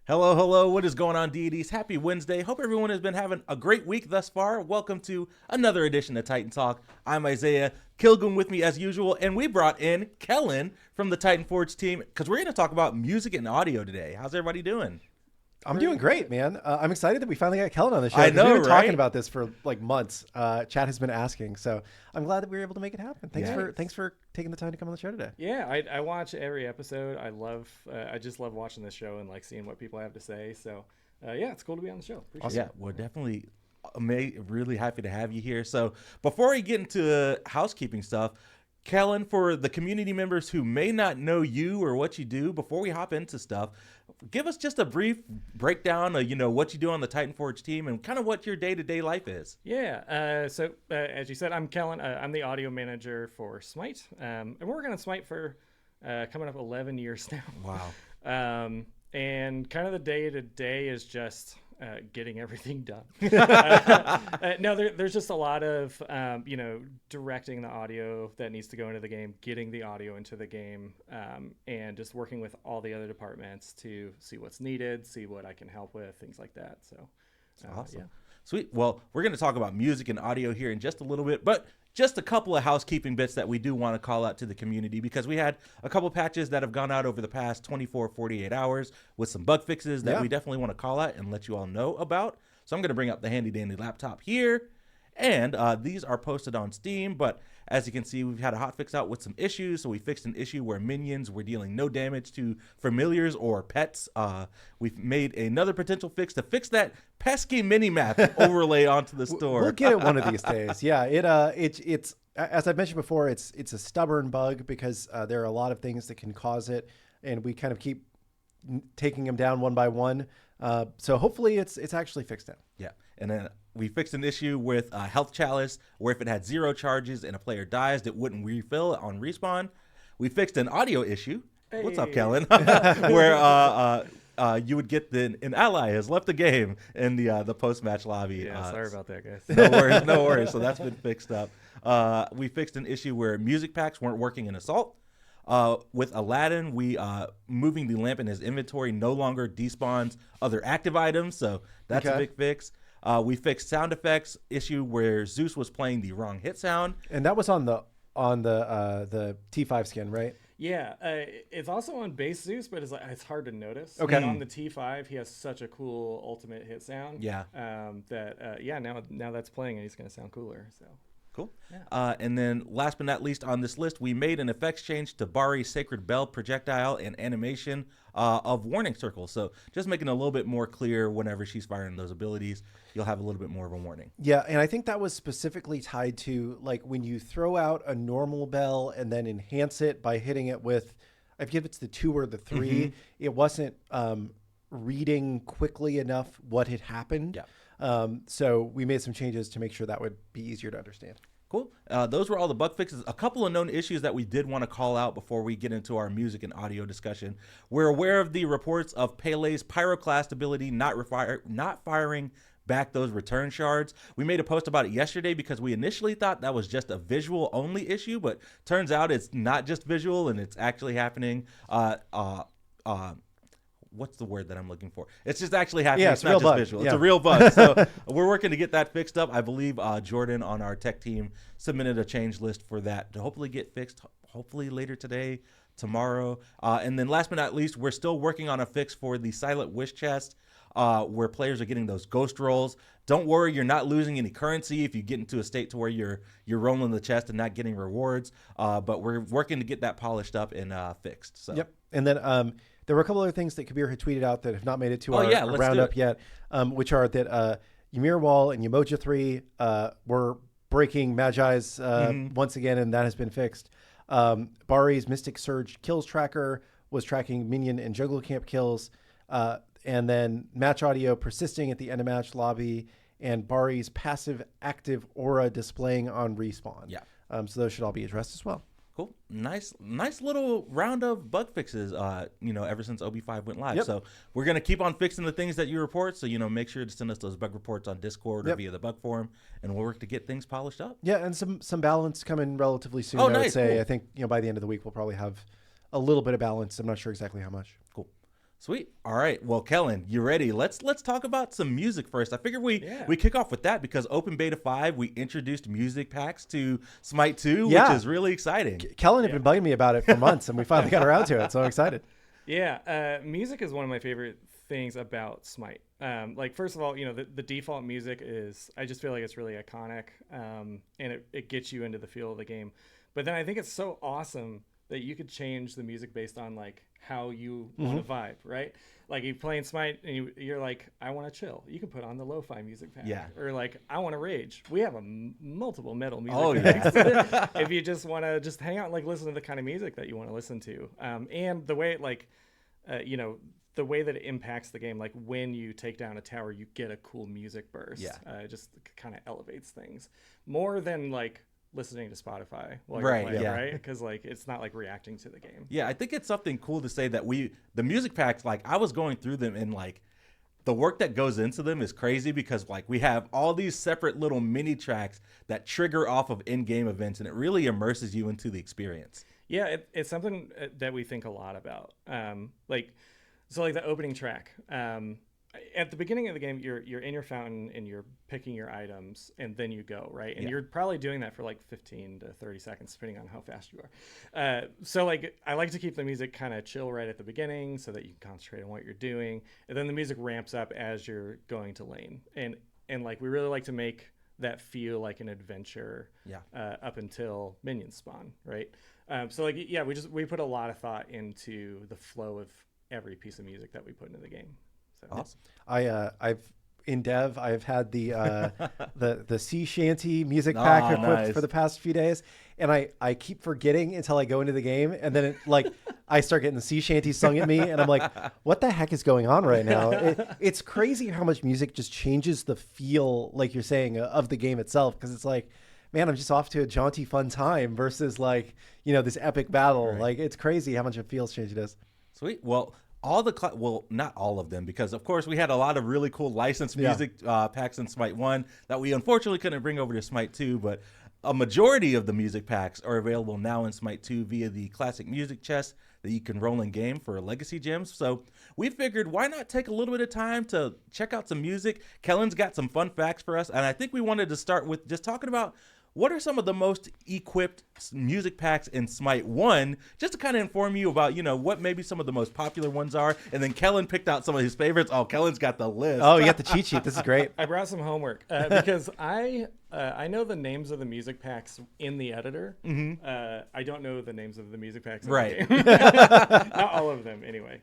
Hello, hello. What is going on, deities? Happy Wednesday. Hope everyone has been having a great week thus far. Welcome to another edition of Titan Talk. I'm Isiah, Kilgoon with me as usual, and we brought in Kellen from the Titan Forge team because we're going to talk about music and audio today. How's everybody doing? I'm doing great, man. I'm excited that we finally got Kellen on the show. I know, We've been right? talking about this for like months. Chat has been asking, so I'm glad that we were able to make it happen. Thanks for taking the time to come on the show today. Yeah, I watch every episode. I just love watching this show and like seeing what people have to say. So yeah, it's cool to be on the show. Appreciate Yeah, we're definitely really happy to have you here. So before we get into housekeeping stuff, Kellen, for the community members who may not know you or what you do, before we hop into stuff, give us just a brief breakdown of, what you do on the Titan Forge team and kind of what your day-to-day life is. Yeah, so as you said, I'm Kellen. I'm the audio manager for Smite. And we're working on Smite for coming up 11 years now. Wow. And kind of the day-to-day is just getting everything done. No, there's just a lot of, directing the audio that needs to go into the game, getting the audio into the game, and just working with all the other departments to see what's needed, see what I can help with, things like that. So, awesome. Yeah. Sweet. Well, we're going to talk about music and audio here in just a little bit, but just a couple of housekeeping bits that we do want to call out to the community because we had a couple patches that have gone out over the past 24, 48 hours with some bug fixes that we definitely want to call out and let you all know about. So I'm going to bring up the handy dandy laptop here. And these are posted on Steam, but as you can see, we've had a hotfix out with some issues. So we fixed an issue where minions were dealing no damage to familiars or pets. We've made another potential fix to fix that pesky mini-map overlay onto the store. We'll get it one of these days. Yeah, it's as I've mentioned before, it's a stubborn bug because there are a lot of things that can cause it, and we kind of keep taking them down one by one. So hopefully it's actually fixed now. Yeah, and then we fixed an issue with Health Chalice where if it had 0 charges and a player dies, it wouldn't refill on respawn. We fixed an audio issue. Hey. What's up, Kellen? Where you would get an ally has left the game in the post-match lobby. Yeah, sorry about that, guys. No worries. So that's been fixed up. We fixed an issue where music packs weren't working in Assault. With Aladdin, we moving the lamp in his inventory no longer despawns other active items, so that's a big fix. We fixed sound effects issue where Zeus was playing the wrong hit sound, and that was on the T5 skin, right? Yeah, it's also on base Zeus, but it's hard to notice. Okay. And on the T5, he has such a cool ultimate hit sound. Yeah. Now that's playing and he's gonna sound cooler. So. Cool. Yeah. And then last but not least on this list, we made an effects change to Bari's Sacred Bell projectile and animation of warning circles. So just making it a little bit more clear whenever she's firing those abilities, you'll have a little bit more of a warning. Yeah, and I think that was specifically tied to like when you throw out a normal bell and then enhance it by hitting it with, I forget if it's the 2 or the 3, it wasn't reading quickly enough what had happened. Yeah. So we made some changes to make sure that would be easier to understand. Cool. Those were all the bug fixes. A couple of known issues that we did want to call out before we get into our music and audio discussion. We're aware of the reports of Pele's Pyroclast ability not firing back those return shards. We made a post about it yesterday because we initially thought that was just a visual only issue, but turns out it's not just visual and it's actually happening. What's the word that I'm looking for? It's just actually happening. Yeah, it's not just bug. visual. Yeah. It's a real bug. So we're working to get that fixed up. I believe Jordan on our tech team submitted a change list for that to hopefully get fixed, hopefully later today, tomorrow. And then last but not least, we're still working on a fix for the Silent Wish chest where players are getting those ghost rolls. Don't worry, you're not losing any currency if you get into a state to where you're rolling the chest and not getting rewards. But we're working to get that polished up and fixed. So. Yep. And then there were a couple other things that Kabir had tweeted out that have not made it to our roundup yet, which are that Ymir Wall and Yamoja 3 were breaking Magi's once again, and that has been fixed. Bari's Mystic Surge kills tracker was tracking minion and jungle camp kills, and then match audio persisting at the end of match lobby, and Bari's passive active aura displaying on respawn. Yeah. So those should all be addressed as well. Cool. Nice little round of bug fixes, ever since OB5 went live. Yep. So we're going to keep on fixing the things that you report. So, make sure to send us those bug reports on Discord or via the bug forum, and we'll work to get things polished up. Yeah, and some balance coming relatively soon, Oh, I would nice. say. Cool. I think, by the end of the week, we'll probably have a little bit of balance. I'm not sure exactly how much. Cool. Sweet. All right. Well, Kellen, you ready? Let's talk about some music first. I figure we kick off with that because Open Beta 5, we introduced music packs to Smite 2, which is really exciting. Kellen had been bugging me about it for months, and we finally got around to it, so I'm excited. Yeah, music is one of my favorite things about Smite. Like, first of all, the default music is, I just feel like it's really iconic, and it gets you into the feel of the game. But then I think it's so awesome that you could change the music based on like how you want to vibe, right? Like you playing Smite and you're like, I want to chill. You can put on the lo-fi music pack. Yeah. Or like, I want to rage. We have multiple metal music packs. If you just want to just hang out and like listen to the kind of music that you want to listen to. And the way it like, the way that it impacts the game, like when you take down a tower, you get a cool music burst. Yeah. It just kind of elevates things more than like listening to Spotify while you're playing, right? Because like it's not like reacting to the game. Yeah, I think it's something cool to say that the music packs, like I was going through them and like the work that goes into them is crazy because like we have all these separate little mini tracks that trigger off of in-game events and it really immerses you into the experience. Yeah, it's something that we think a lot about. Like the opening track. At the beginning of the game, you're in your fountain and you're picking your items, and then you go, right? And you're probably doing that for like 15 to 30 seconds, depending on how fast you are. So like I like to keep the music kind of chill right at the beginning so that you can concentrate on what you're doing, and then the music ramps up as you're going to lane. And like we really like to make that feel like an adventure up until minions spawn, right? So like we put a lot of thought into the flow of every piece of music that we put into the game. So. Awesome. I've had the sea shanty music pack equipped for the past few days, and I keep forgetting until I go into the game, and then I start getting the sea shanty sung at me, and I'm like, what the heck is going on right now? It's crazy how much music just changes the feel, like you're saying, of the game itself, because it's like, man, I'm just off to a jaunty fun time versus like this epic battle. Right. Like it's crazy how much it feels change it is. Sweet. Well, not all of them, because of course we had a lot of really cool licensed music packs in Smite 1 that we unfortunately couldn't bring over to Smite 2, but a majority of the music packs are available now in Smite 2 via the classic music chest that you can roll in game for legacy gems. So we figured, why not take a little bit of time to check out some music? Kellen's got some fun facts for us, and I think we wanted to start with just talking about what are some of the most equipped music packs in Smite 1, just to kind of inform you about, what maybe some of the most popular ones are. And then Kellen picked out some of his favorites. Oh, Kellen's got the list. Oh, you got the cheat sheet. This is great. I brought some homework because I know the names of the music packs in the editor. Mm-hmm. I don't know the names of the music packs in the game. Not all of them, anyway.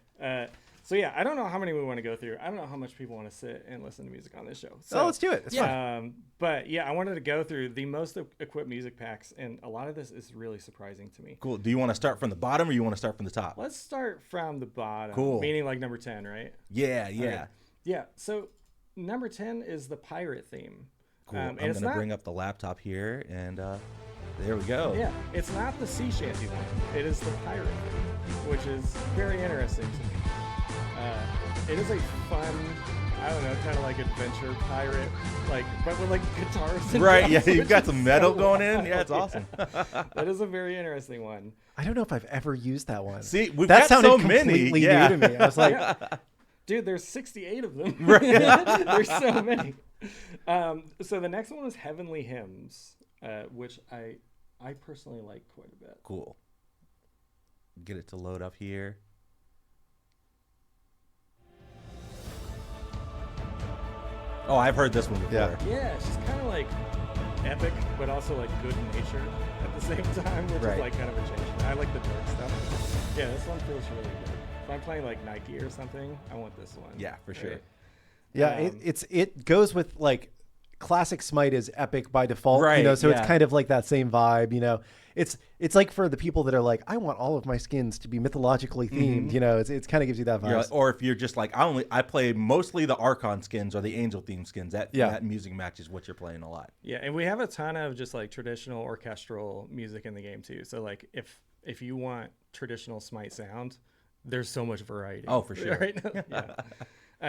So yeah, I don't know how many we want to go through. I don't know how much people want to sit and listen to music on this show. So let's do it. It's fun. But yeah, I wanted to go through the most equipped music packs, and a lot of this is really surprising to me. Cool. Do you want to start from the bottom or you want to start from the top? Let's start from the bottom. Cool. Meaning like number 10, right? Yeah. Okay. Yeah. So number 10 is the pirate theme. Cool. I'm going to bring up the laptop here, and there we go. Yeah. It's not the sea shanty one. It is the pirate theme, which is very interesting to me. It is a fun, I don't know, kind of like adventure pirate, like, but with like guitars. And right, drums, yeah, you've got some metal going in. Yeah, it's awesome. That is a very interesting one. I don't know if I've ever used that one. See, we've got so many. Completely new to me. I was like, dude, there's 68 of them. Right. There's so many. So the next one is Heavenly Hymns, which I personally like quite a bit. Cool. Get it to load up here. Oh, I've heard this one before. Yeah, it's just kind of like epic, but also like good natured at the same time, which is like kind of a change. I like the dark stuff. Yeah, this one feels really good. If I'm playing like Nike or something, I want this one. Yeah, for sure. Yeah, it goes with like classic Smite is epic by default, right? So it's kind of like that same vibe, It's like for the people that are like, I want all of my skins to be mythologically themed, mm-hmm. It kind of gives you that vibe. Like, or if you're just like, I play mostly the Archon skins or the Angel theme skins. That music matches what you're playing a lot. Yeah, and we have a ton of just like traditional orchestral music in the game too. So like if you want traditional Smite sound, there's so much variety. Oh, for sure. Right? Yeah.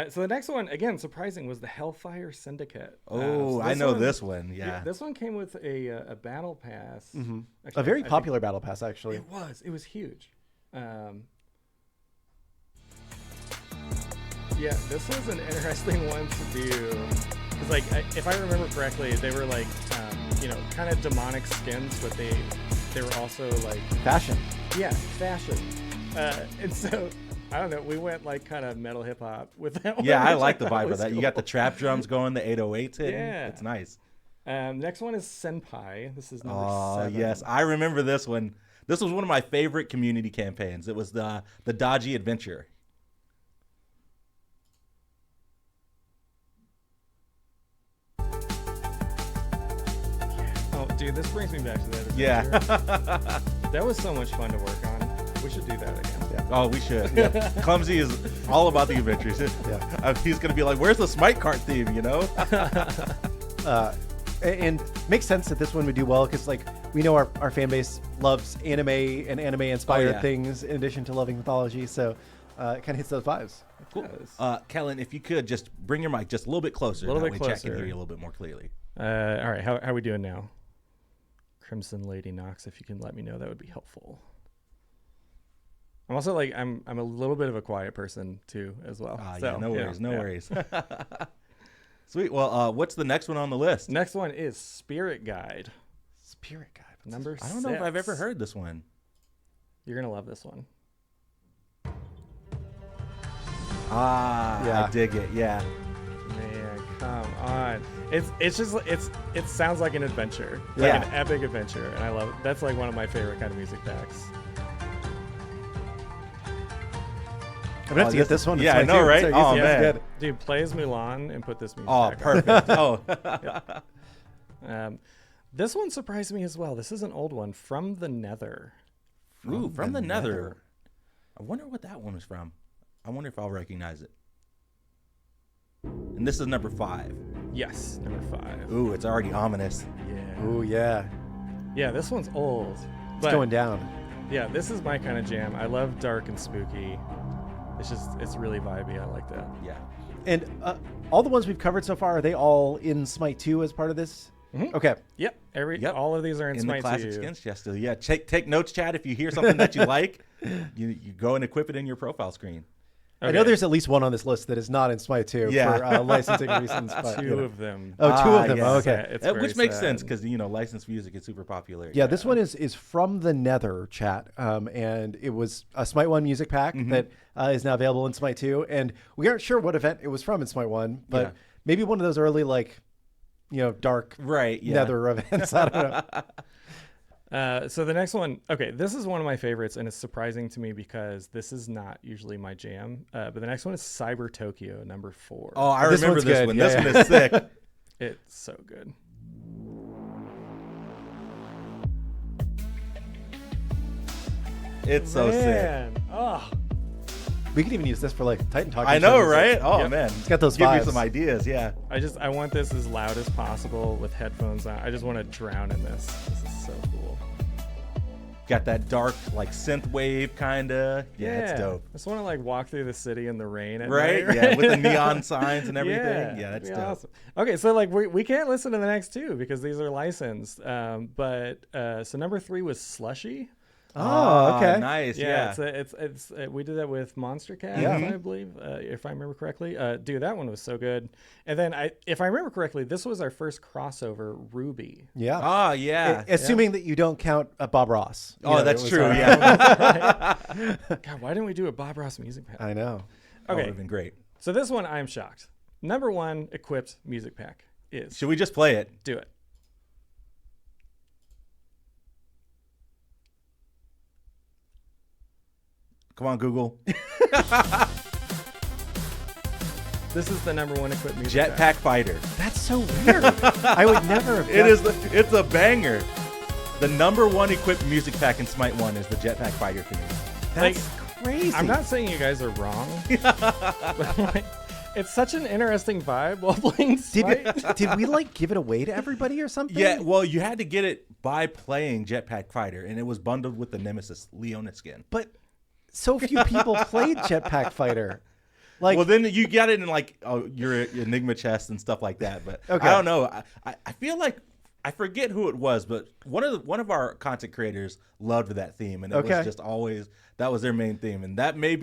So the next one, again, surprising, was the Hellfire Syndicate. Oh, I know this one. Yeah. This one came with a battle pass. Mm-hmm. Actually, a very popular battle pass, actually. It was huge. Yeah, this was an interesting one to do. Because, like, if I remember correctly, they were like, kind of demonic skins, but they were also like fashion. Yeah, fashion. And so I don't know. We went like kind of metal hip hop with that one. Yeah, I like the vibe of that. Cool. You got the trap drums going, the 808s hitting. Yeah, it's nice. Next one is Senpai. This is number 7. Yes, I remember this one. This was one of my favorite community campaigns. It was the Dodgy Adventure. Oh, dude, this brings me back to that adventure. Yeah. That was so much fun to work on. We should do that again. Yeah. Oh, we should. Yeah. Clumsy is all about the adventures. Yeah. He's going to be like, where's the Smite cart theme, you know? And makes sense that this one would do well because, like, we know our fan base loves anime and anime-inspired things in addition to loving mythology, so it kind of hits those vibes. Cool. Kellen, if you could just bring your mic just a little bit closer. A little bit way closer. Chat can hear you a little bit more clearly. All right, how are we doing now? Crimson Lady Knox, if you can let me know, that would be helpful. I'm also like, I'm a little bit of a quiet person too, as well. So, yeah, no worries, no worries. Sweet. Well, what's the next one on the list? Next one is Spirit Guide. Spirit Guide. Number 6. I don't know if I've ever heard this one. You're gonna love this one. Yeah. I dig it. Yeah. Man, come on. It sounds like an adventure, like an epic adventure, and I love it. That's like one of my favorite kind of music packs. I'm gonna have to get this one. Yeah, I know, right? So oh man, good. Dude, play as Mulan and put this music. Oh, back perfect. On. This one surprised me as well. This is an old one, From the Nether. Ooh, From the Nether. I wonder what that one was from. I wonder if I'll recognize it. And this is number 5. Yes, number 5. Ooh, it's already ominous. Yeah. Ooh, yeah. Yeah, this one's old. It's going down. Yeah, this is my kind of jam. I love dark and spooky. It's really vibey. I like that. Yeah. And all the ones we've covered so far, are they all in Smite 2 as part of this? Mm-hmm. Okay. Yep. All of these are in Smite 2. The classic skins chest. Yeah. Take notes, Chad. If you hear something that you like, you go and equip it in your profile screen. Okay. I know there's at least one on this list that is not in Smite 2 for licensing reasons. But, two of them. Oh, two of them. Yes. Oh, okay. Yeah, which makes sense because, licensed music is super popular. Yeah, this one is From the Nether, chat. And it was a Smite 1 music pack that is now available in Smite 2. And we aren't sure what event it was from in Smite 1, but maybe one of those early, dark Nether events. I don't know. So the next one, this is one of my favorites, and it's surprising to me because this is not usually my jam. But the next one is Cyber Tokyo, number 4. Oh, I remember this one. This one is sick. It's so good. It's so sick. Oh. We could even use this for Titan Talk. I know, right? Oh man, it's got those Give vibes. me some ideas. Yeah. I want this as loud as possible with headphones on. I just want to drown in this. This is so cool. Got that dark synth wave kinda. Yeah, it's dope. I just want to walk through the city in the rain at night, right? Yeah, with the neon signs and everything. Yeah, that's dope. Awesome. Okay, so we can't listen to the next two because these are licensed. So number 3 was Slushy. Oh, okay. Nice. Yeah. It's we did that with Monster Cat, I believe, if I remember correctly. Dude, that one was so good. And then if I remember correctly, this was our first crossover, Ruby. Yeah. Oh, yeah. Assuming that you don't count Bob Ross. That's true. Yeah. God, why didn't we do a Bob Ross music pack? I know. Okay. That would have been great. So this one, I'm shocked. Number 1 equipped music pack is. Should we just play it? Do it. Come on, Google. This is the number 1 equipped music Jetpack Fighter. That's so weird. I would never have It's a banger. The number 1 equipped music pack in Smite 1 is the Jetpack Fighter theme. That's crazy. I'm not saying you guys are wrong. But it's such an interesting vibe while playing Smite. Did we give it away to everybody or something? Yeah, well, you had to get it by playing Jetpack Fighter, and it was bundled with the Nemesis Leona skin. But so few people played Jetpack Fighter. Well, then you got it in your Enigma chest and stuff like that. But I don't know. I feel like I forget who it was, but one of our content creators loved that theme, and it was just always that was their main theme, and that may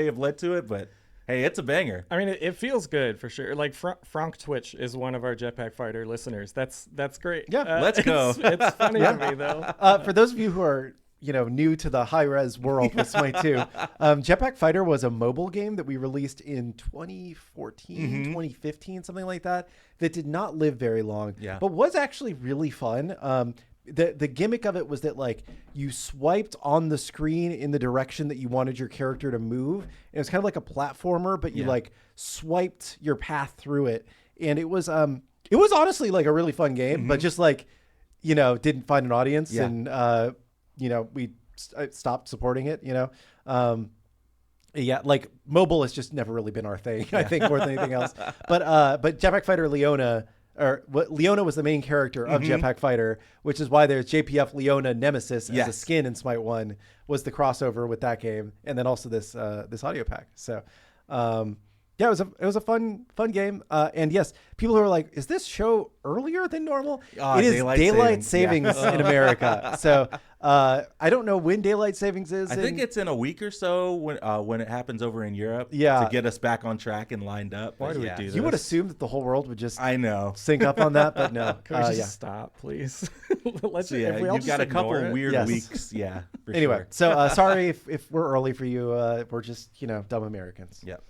have led to it. But Hey, it's a banger. I mean, it feels good for sure. Like Frank Twitch is one of our Jetpack Fighter listeners. That's great. Yeah, let's go. It's funny to me though. For those of you who are new to the high-res world with Smite 2, Jetpack Fighter was a mobile game that we released in 2014, 2015, something like that did not live very long, but was actually really fun. The gimmick of it was that like you swiped on the screen in the direction that you wanted your character to move. And it was kind of like a platformer, but you like swiped your path through it. And it was honestly like a really fun game, but just like, didn't find an audience and, we stopped supporting it, like mobile has just never really been our thing, I think, more than anything else. But Jetpack Fighter Leona, Leona was the main character of Jetpack Fighter, which is why there's JPF Leona Nemesis as a skin in Smite 1 was the crossover with that game. And then also this audio pack. So, it was a fun game. And yes, people who are like, is this show earlier than normal? It is daylight savings in America. So I don't know when daylight savings is. I think it's in a week or so when it happens over in Europe. To get us back on track and lined up. Why do we do this? You would assume that the whole world would just sync up on that, but no. Can we just stop, please? You've got a couple weird weeks. Yeah. Anyway, sure. So sorry if we're early for you. We're just dumb Americans. Yep.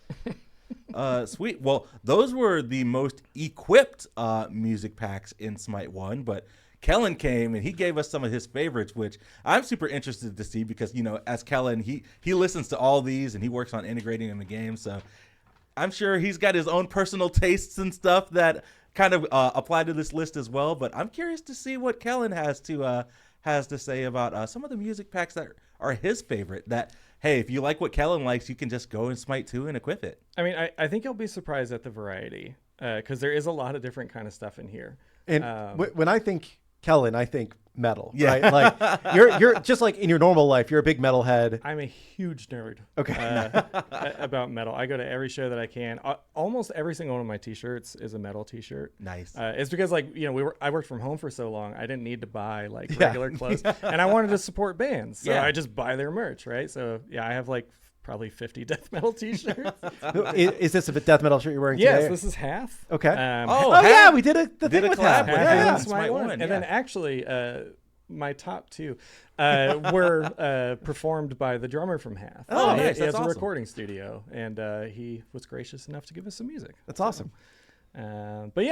Sweet. Well, those were the most equipped music packs in Smite 1, but Kellen came and he gave us some of his favorites, which I'm super interested to see because, as Kellen, he listens to all these and he works on integrating in the game. So I'm sure he's got his own personal tastes and stuff that kind of apply to this list as well. But I'm curious to see what Kellen has to say about some of the music packs that are his favorite that, hey, if you like what Kellen likes, you can just go in Smite 2 and equip it. I mean, I think you'll be surprised at the variety because there is a lot of different kind of stuff in here. And when I think Kellen, I think metal, right? Like you're just like in your normal life, you're a big metalhead. I'm a huge nerd. Okay. About metal. I go to every show that I can. Almost every single one of my t-shirts is a metal t-shirt. Nice. It's because I worked from home for so long. I didn't need to buy like regular clothes and I wanted to support bands. So I just buy their merch, right? So I have like probably 50 death metal t-shirts. Is this a death metal shirt you're wearing today? Yes, this is half. Okay. Yeah, we did a thing with collab with half. Smite 1. And then actually my top two were performed by the drummer from Half. Oh, nice. He has awesome. a recording studio, and he was gracious enough to give us some music. That's awesome. But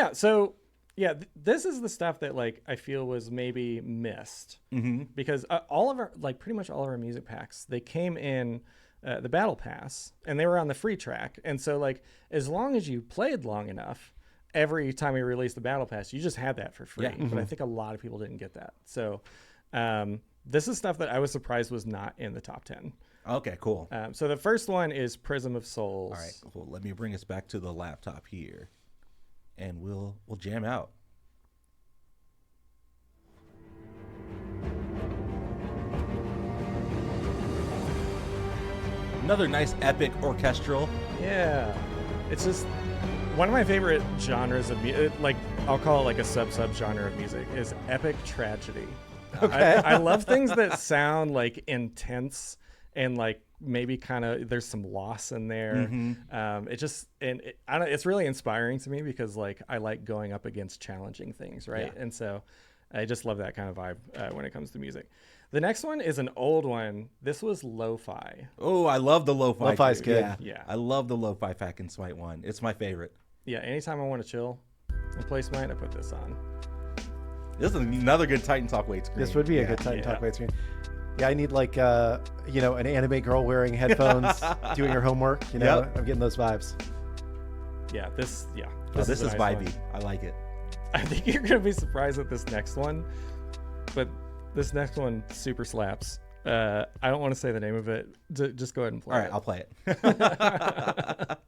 this is the stuff that like I feel was maybe missed because all of our pretty much all of our music packs, they came in the battle pass and they were on the free track, and so like as long as you played long enough, every time we released the battle pass, you just had that for free. But I think a lot of people didn't get that. So this is stuff that I was surprised was not in the top 10. Okay, cool. So the first one is Prism of Souls. All right, well, let me bring us back to the laptop here, and we'll jam out. Another nice epic orchestral. Yeah, it's just one of my favorite genres of music. Like I'll call it like a sub genre of music is epic tragedy. Okay. I love things that sound like intense and like maybe kind of there's some loss in there. It's really inspiring to me because like I like going up against challenging things, right? And so I just love that kind of vibe when it comes to music. The next one is an old one. This was lo-fi. Oh, I love the lo-fi. Lo-fi's good. Yeah. I love the lo-fi pack in Smite 1. It's my favorite. Yeah, anytime I want to chill and play Smite, I put this on. This is another good Titan Talk Weight screen. This would be a good Titan Talk Weight screen. Yeah, I need like an anime girl wearing headphones, doing her homework. I'm getting those vibes. Yeah, this is nice vibey. One. I like it. I think you're gonna be surprised at this next one, but this next one super slaps. I don't want to say the name of it. Just go ahead and play it. All right, I'll play it.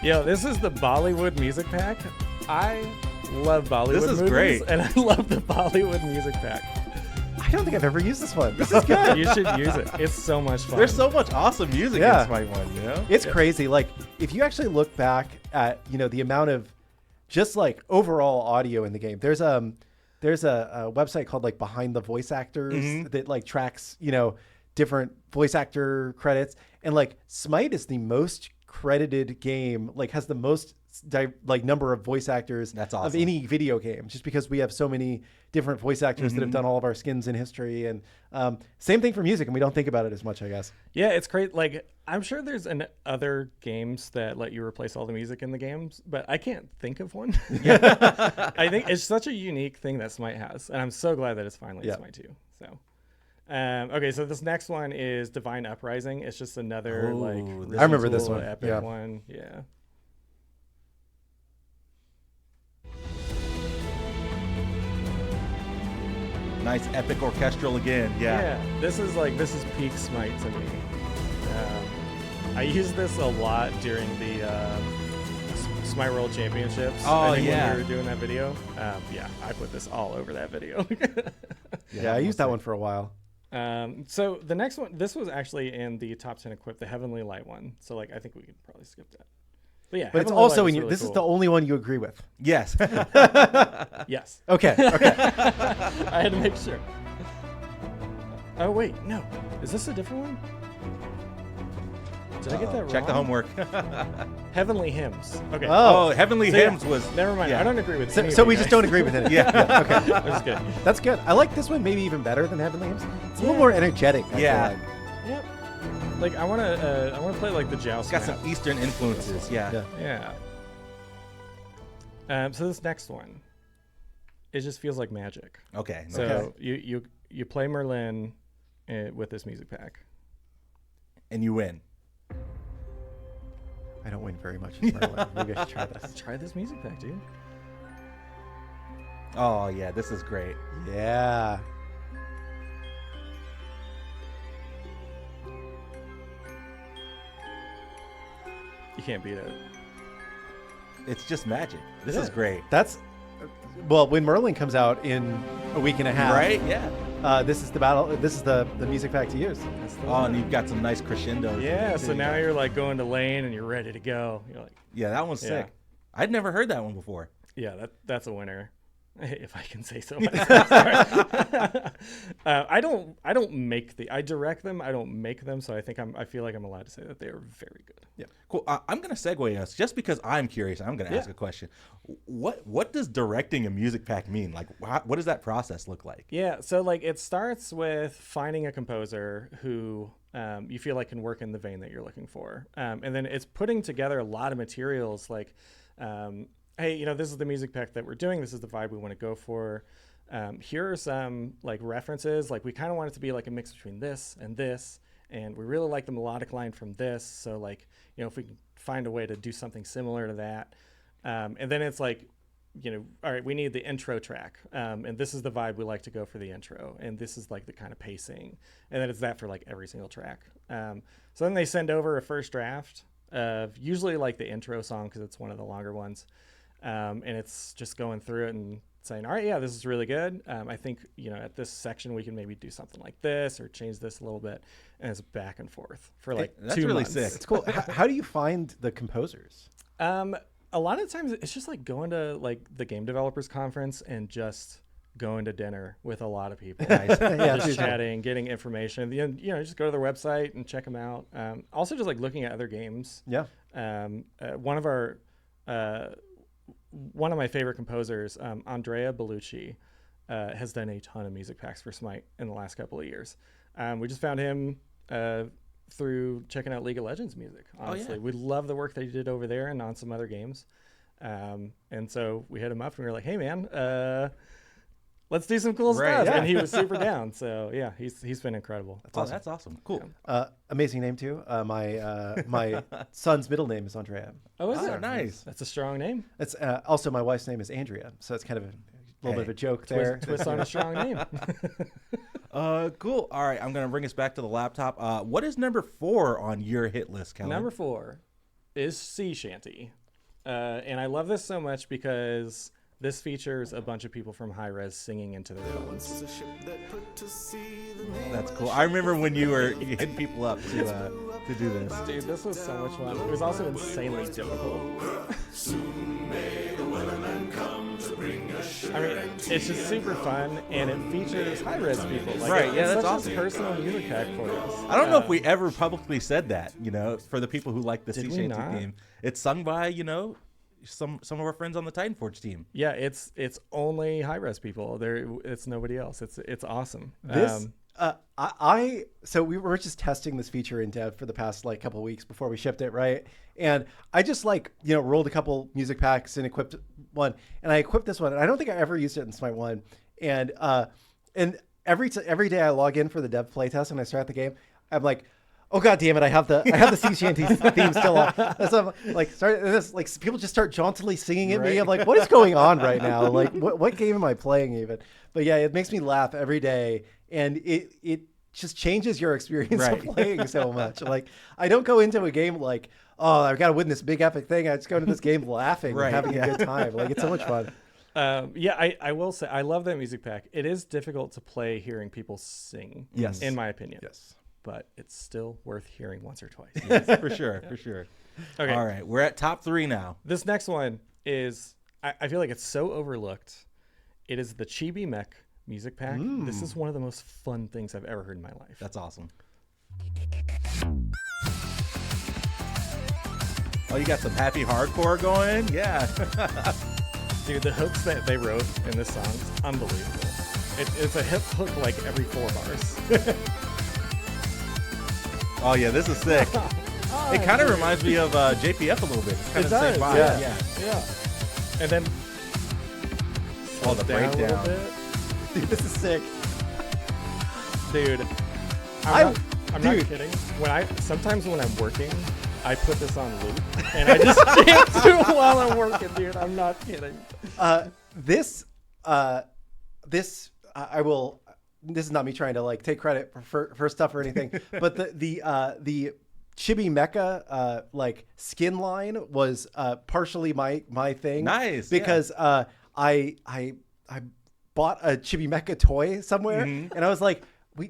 Yo, this is the Bollywood music pack. I love Bollywood movies. This is great. And I love the Bollywood music pack. I don't think I've ever used this one. This is good. You should use it. It's so much fun. There's so much awesome music in Smite 1, It's crazy. Like, if you actually look back at, the amount of just like overall audio in the game, there's there's a website called like Behind the Voice Actors that like tracks, different voice actor credits. And like Smite is the most credited game, like has the most number of voice actors of any video game, just because we have so many different voice actors that have done all of our skins in history. And same thing for music, and we don't think about it as much, I guess. Yeah, it's great. Like, I'm sure there's other games that let you replace all the music in the games, but I can't think of one. I think it's such a unique thing that Smite has, and I'm so glad that it's finally Smite 2. So okay, so this next one is Divine Uprising. It's just another really I remember cool, this one. Epic one. Yeah. Nice epic orchestral again. Yeah. This is peak Smite to me. I used this a lot during the Smite World Championships. Oh, when we were doing that video. I put this all over that video. I used that one for a while. So the next one, this was actually in the top 10 equipped, the Heavenly Light one. So I think we could probably skip that. But yeah, but it's also in this is the only one you agree with. Yes. Yes. Okay. I had to make sure. Oh wait, no. Is this a different one? Did I get that wrong? Check the homework. Heavenly Hymns. Okay. Oh, Heavenly Hymns was. Never mind. I don't agree with it. So we just don't agree with it. Yeah. Okay. That's good. That's good. I like this one maybe even better than Heavenly Hymns. It's a little more energetic. I feel like. Yep. Like I want to play like the joust. It's got some Eastern influences. Yeah. So this next one, it just feels like magic. Okay. So you play Merlin with this music pack, and you win. I don't win very much as Merlin. Maybe I should try this. Try this music pack, dude. Oh yeah, this is great. Yeah. You can't beat it. It's just magic. This is great. That's when Merlin comes out in a week and a half. Right? Yeah. This is the battle. This is the music pack to use. And you've got some nice crescendos. Yeah. So now you're like going to lane and you're ready to go. You're like, yeah, that one's sick. I'd never heard that one before. Yeah, that's a winner. If I can say so myself. I don't make I direct them. I don't make them. So I feel like I'm allowed to say that they are very good. Yeah. Cool. I'm going to segue us just because I'm curious. I'm going to ask a question. What does directing a music pack mean? Like, what does that process look like? Yeah. So it starts with finding a composer who you feel like can work in the vein that you're looking for. And then it's putting together a lot of materials like, hey, this is the music pack that we're doing. This is the vibe we want to go for. Here are some references. We kind of want it to be like a mix between this, and we really like the melodic line from this. So if we can find a way to do something similar to that, and then it's all right, we need the intro track, and this is the vibe we like to go for the intro, and this is the kind of pacing, and then it's that for every single track. So then they send over a first draft of usually the intro song because it's one of the longer ones. And it's just going through it and saying, all right, yeah, this is really good. I think, at this section, we can maybe do something like this or change this a little bit. And it's back and forth for 2 months. That's really sick. It's cool. How do you find the composers? A lot of times it's just going to the game developers conference and just going to dinner with a lot of people. Just chatting, getting information. Just go to their website and check them out. Also just looking at other games. Yeah. One of my favorite composers, Andrea Bellucci, has done a ton of music packs for Smite in the last couple of years. We just found him through checking out League of Legends music, honestly. We love the work that he did over there and on some other games. And so we hit him up and we were like, hey, man, let's do some cool stuff. Yeah. And he was super down. So, yeah, he's been incredible. That's awesome. Cool. Amazing name, too. My son's middle name is Andrea. Oh, is it? Nice. That's a strong name. It's also my wife's name is Andrea. So it's kind of a little bit of a joke there. Twist on a strong name. Cool. All right. I'm going to bring us back to the laptop. What is number 4 on your hit list, Kellen? Number 4 is Sea Shanty. And I love this so much because this features a bunch of people from High Res singing into their phones. That's cool. I remember when you hit people up to do this. Dude, this was so much fun. It was also insanely difficult. Soon may the weatherman come to I mean, it's just super fun, and it features high-res people. Like, right, yeah, that's such awesome. a personal music pack for us. I don't know if we ever publicly said that, for the people who like the Sea we Shanty not? theme. It's sung by, some of our friends on the Titan Forge team. Yeah, it's only high-res people. It's nobody else. It's awesome. This so we were just testing this feature in dev for the past couple of weeks before we shipped it, right? And I just rolled a couple music packs and equipped one, and I equipped this one, and I don't think I ever used it in Smite 1. And every day I log in for the dev playtest and I start the game, I'm like, oh god damn it! I have the Sea Shanty theme still on. So I'm people just start jauntily singing at me. I'm like, what is going on right now? Like, what game am I playing even? But yeah, it makes me laugh every day, and it just changes your experience of playing so much. Like, I don't go into a game like, oh, I've got to win this big epic thing. I just go into this game laughing and having a good time. Like, it's so much fun. I will say I love that music pack. It is difficult to play hearing people sing. Yes, in my opinion. Yes. But it's still worth hearing once or twice. Yes, for sure. Okay. All right. We're at top 3 now. This next one is, I feel like it's so overlooked. It is the Chibi Mech music pack. This is one of the most fun things I've ever heard in my life. That's awesome. Oh, you got some happy hardcore going? Yeah. Dude, the hooks that they wrote in this song is unbelievable. It's a hip hook like every 4 bars. Oh yeah, this is sick. It kind of reminds me of JPF a little bit. It's kind of the same vibe. Yeah. And then the breakdown. Dude, this is sick. Dude, I'm not kidding. Sometimes when I'm working, I put this on loop and I just dance to it while I'm working, dude. I'm not kidding. This is not me trying to take credit for stuff or anything, but the Chibi Mecha skin line was partially my thing. Nice, because I bought a Chibi Mecha toy somewhere, and I was like,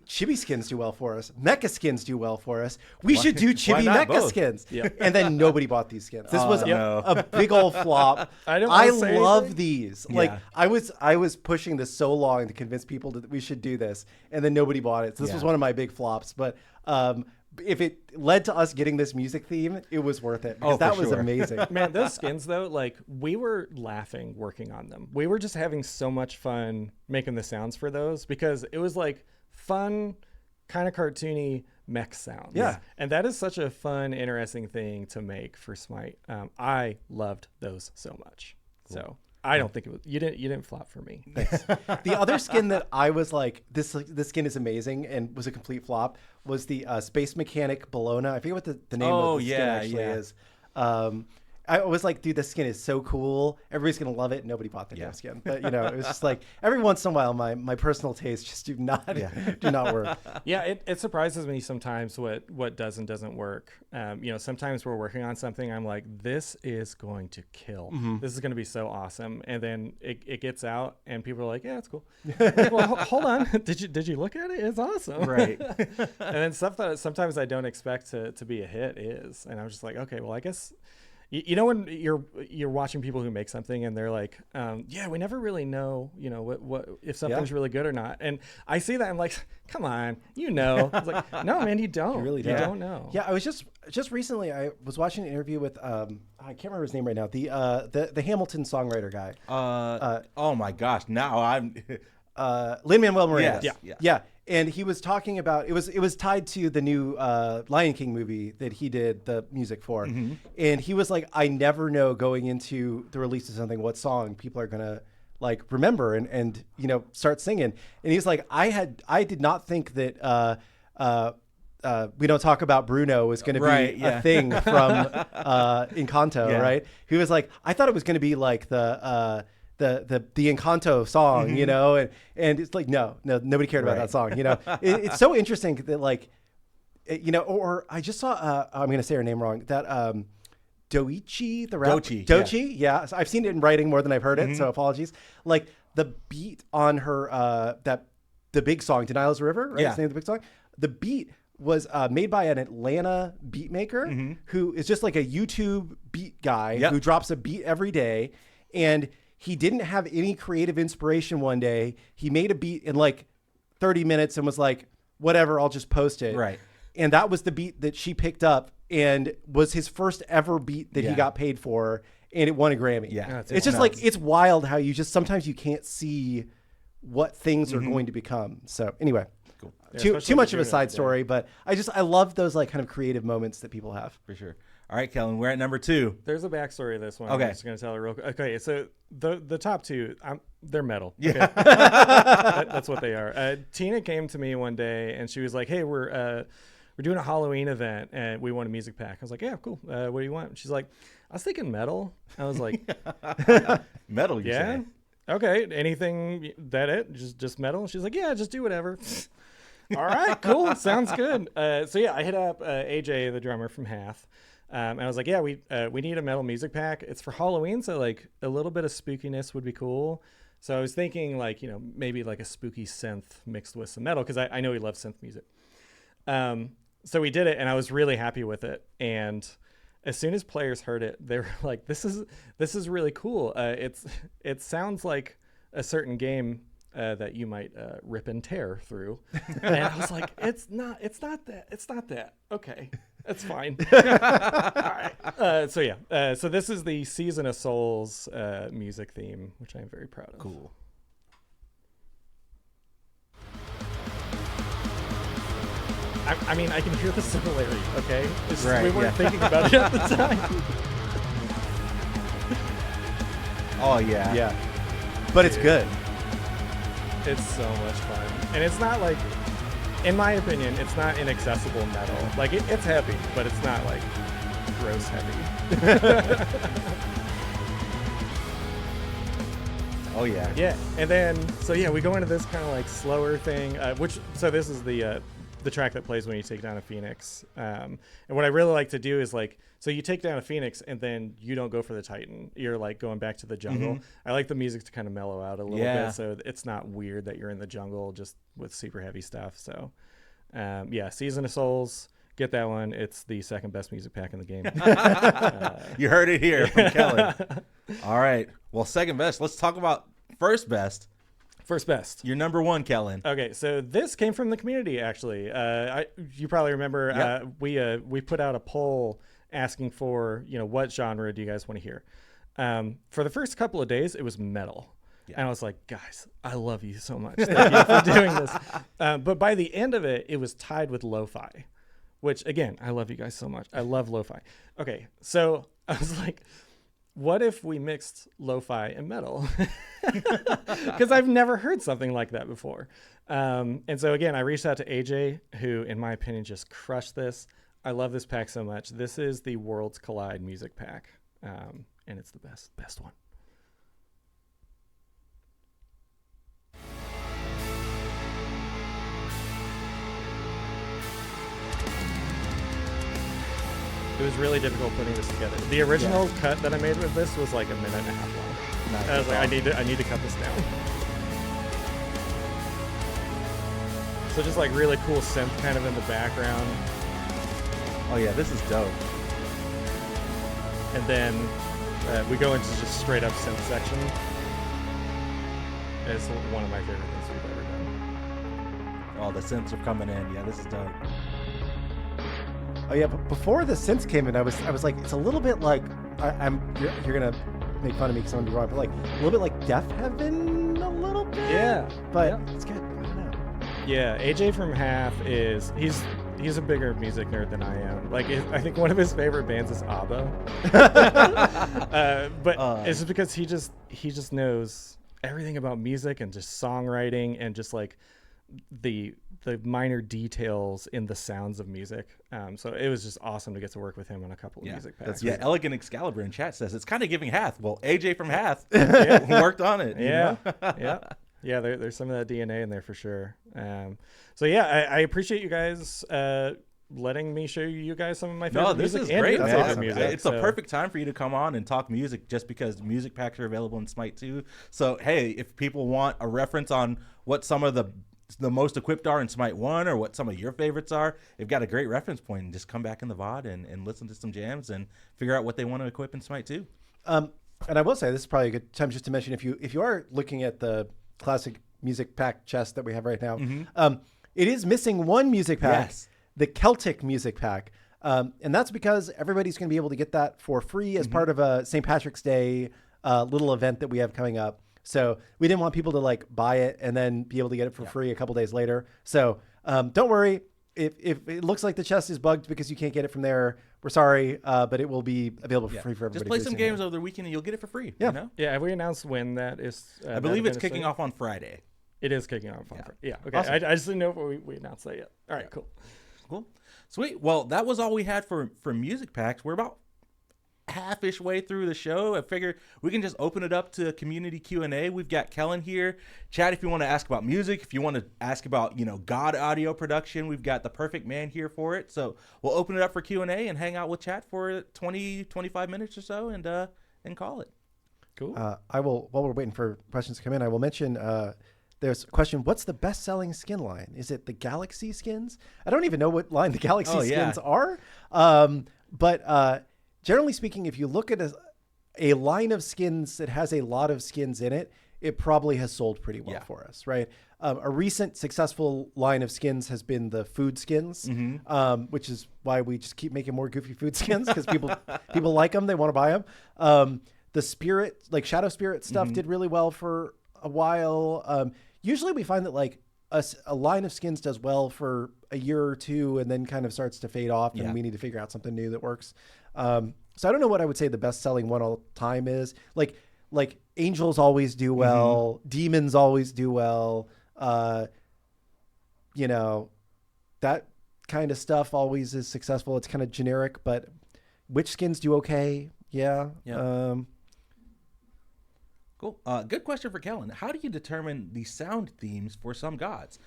Chibi skins do well for us. Mecha skins do well for us. We should do Chibi Mecha skins. Yep. And then nobody bought these skins. This was a big old flop. I love these. Yeah. I was pushing this so long to convince people that we should do this, and then nobody bought it. So this was one of my big flops. But if it led to us getting this music theme, it was worth it, because that was amazing. Man, those skins though, we were laughing working on them. We were just having so much fun making the sounds for those, because it was fun, kind of cartoony mech sounds. Yeah. And that is such a fun, interesting thing to make for Smite. I loved those so much. Cool. So I don't think it was, you didn't flop for me. Thanks. The other skin that I was like, this skin is amazing and was a complete flop was the Space Mechanic Bologna. I forget what the name of the skin actually is. I was like, dude, this skin is so cool. Everybody's going to love it. Nobody bought the damn skin. But, it was just every once in a while, my personal tastes just do not work. Yeah, it surprises me sometimes what does and doesn't work. Sometimes we're working on something. I'm like, this is going to kill. Mm-hmm. This is going to be so awesome. And then it gets out and people are like, yeah, it's cool. Like, well, hold on. Did you look at it? It's awesome. Right. And then stuff that sometimes I don't expect to be a hit is. And I'm just like, okay, well, I guess... when you're watching people who make something and they're like, we never really know, what if something's really good or not. And I see that I'm like, come on, I was like, no, man, you don't. You really don't. You don't know. Yeah, I was just recently, I was watching an interview with I can't remember his name right now. The Hamilton songwriter guy. Oh my gosh, now I'm Lin-Manuel Miranda. Yeah. And he was talking about it was tied to the new Lion King movie that he did the music for. Mm-hmm. And he was like, I never know going into the release of something what song people are gonna remember and start singing. And he's like, I did not think that We Don't Talk About Bruno was gonna be a thing from Encanto, right? He was like, I thought it was gonna be like the Encanto song, mm-hmm. And it's like, no, nobody cared about that song. It's so interesting that or I just saw, I'm going to say her name wrong, that Doichi, the rapper. Doichi, yeah. So I've seen it in writing more than I've heard it, mm-hmm. so apologies. The beat on her, the big song, Denial's River, right? That's the name of the big song. The beat was made by an Atlanta beat maker, mm-hmm. who is just like a YouTube beat guy who drops a beat every day. And he didn't have any creative inspiration one day. He made a beat in like 30 minutes and was like, whatever, I'll just post it. Right. And that was the beat that she picked up and was his first ever beat that he got paid for. And it won a Grammy. Yeah. It's just like, it's wild how you just, sometimes you can't see what things are going to become. So anyway, cool. Too much of a side story, but I love those like kind of creative moments that people have. For sure. All right, Kellen, we're at number 2. There's a backstory to this one. Okay. I'm just going to tell it real quick. Okay, so the top 2, they're metal. Yeah. Okay? That's what they are. Tina came to me one day, and she was like, hey, we're doing a Halloween event, and we want a music pack. I was like, yeah, cool. What do you want? And she's like, I was thinking metal. I was like, metal, you say? Okay, anything that it? Just metal? And she's like, yeah, just do whatever. All right, cool. Sounds good. So yeah, I hit up AJ, the drummer from Hath. And I was like, yeah, we need a metal music pack. It's for Halloween, so like a little bit of spookiness would be cool. So I was thinking like, maybe like a spooky synth mixed with some metal, because I know he loves synth music. So we did it, and I was really happy with it. And as soon as players heard it, they were like, this is really cool. It sounds like a certain game that you might rip and tear through. And I was like, it's not that. Okay. That's fine. All right. So this is the Season of Souls music theme, which I am very proud of. Cool. I mean, I can hear the similarity, okay? It's Right, we weren't thinking about it at the time. Oh, yeah. Yeah. But it's good. It's so much fun. And it's not like, in my opinion, it's not inaccessible metal. Like, it's heavy, but it's not like gross heavy. Oh, yeah. Yeah. And then, so yeah, we go into this kind of like slower thing, so this is the track that plays when you take down a Phoenix. And what I really like to do is like, so you take down a Phoenix and then you don't go for the Titan. You're like going back to the jungle. Mm-hmm. I like the music to kind of mellow out a little bit, so it's not weird that you're in the jungle just with super heavy stuff. So yeah, Season of Souls, get that one. It's the second best music pack in the game. You heard it here from Kellen. All right. Well, second best. Let's talk about first best. First best. Your number 1, Kellen. Okay, so this came from the community, actually. You probably remember we put out a poll asking for, what genre do you guys want to hear? For the first couple of days, it was metal. Yeah. And I was like, guys, I love you so much. Thank you for doing this. But by the end of it, it was tied with lo-fi, which, again, I love you guys so much. I love lo-fi. Okay, so I was like, what if we mixed lo-fi and metal? Because I've never heard something like that before. And so, again, I reached out to AJ, who, in my opinion, just crushed this. I love this pack so much. This is the Worlds Collide music pack, and it's the best one. It was really difficult putting this together. The original cut that I made with this was like a minute and a half long. Nice. I was like, I need to cut this down. So just like really cool synth kind of in the background. Oh yeah, this is dope. And then we go into just straight up synth section. It's one of my favorite things we've ever done. Oh, the synths are coming in. Yeah, this is dope. Oh yeah, but before the synths came in, I was like, it's a little bit like you're gonna make fun of me because I'm gonna be wrong, but like a little bit like Death Heaven, a little bit. Yeah, but it's good. I don't know. Yeah, AJ from Hath he's a bigger music nerd than I am. Like, I think one of his favorite bands is ABBA. But it's just because he just knows everything about music and just songwriting and just like the minor details in the sounds of music. So it was just awesome to get to work with him on a couple of music packs. Yeah, Elegant Excalibur in chat says it's kind of giving Hath. Well, AJ from Hath worked on it. Yeah, yeah. There's some of that DNA in there for sure. So yeah, I appreciate you guys letting me show you guys some of my favorite music. This is great, man. Awesome. It's a perfect time for you to come on and talk music, just because music packs are available in Smite too. So hey, if people want a reference on what some of the most equipped are in Smite 1 or what some of your favorites are, they've got a great reference point, and just come back in the VOD and listen to some jams and figure out what they want to equip in Smite 2. And I will say this is probably a good time just to mention if you are looking at the classic music pack chest that we have right now, it is missing one music pack, the Celtic music pack. And that's because everybody's going to be able to get that for free as part of a St. Patrick's Day little event that we have coming up. So we didn't want people to like buy it and then be able to get it for free a couple days later. So don't worry. If it looks like the chest is bugged because you can't get it from there, we're sorry, but it will be available for free for everybody. Just play some games over the weekend and you'll get it for free. Yeah. You know? Yeah. Have we announced when that is? I believe it's kicking off on Friday. It is kicking off on Friday. Yeah. Okay. Awesome. I just didn't know if we announced that yet. All right. Cool. Sweet. Well, that was all we had for music packs. We're about half-ish way through the show. I figured we can just open it up to community Q&A. We've got Kellen here. Chad, if you want to ask about music, if you want to ask about, God audio production, we've got the perfect man here for it. So we'll open it up for Q&A and hang out with Chad for 20, 25 minutes or so and call it. Cool. I will, while we're waiting for questions to come in, I will mention there's a question. What's the best-selling skin line? Is it the Galaxy skins? I don't even know what line the Galaxy skins are. But generally speaking, if you look at a line of skins that has a lot of skins in it, it probably has sold pretty well for us, right? A recent successful line of skins has been the food skins, which is why we just keep making more goofy food skins because people like them. They want to buy them. The spirit, like Shadow Spirit stuff did really well for a while. Usually we find that like a line of skins does well for a year or two and then kind of starts to fade off and we need to figure out something new that works. So I don't know what I would say the best selling one all time is. Like angels always do well. Demons always do well. That kind of stuff always is successful. It's kind of generic, but which skins do okay? Yeah. Cool. Good question for Kellen. How do you determine the sound themes for some gods?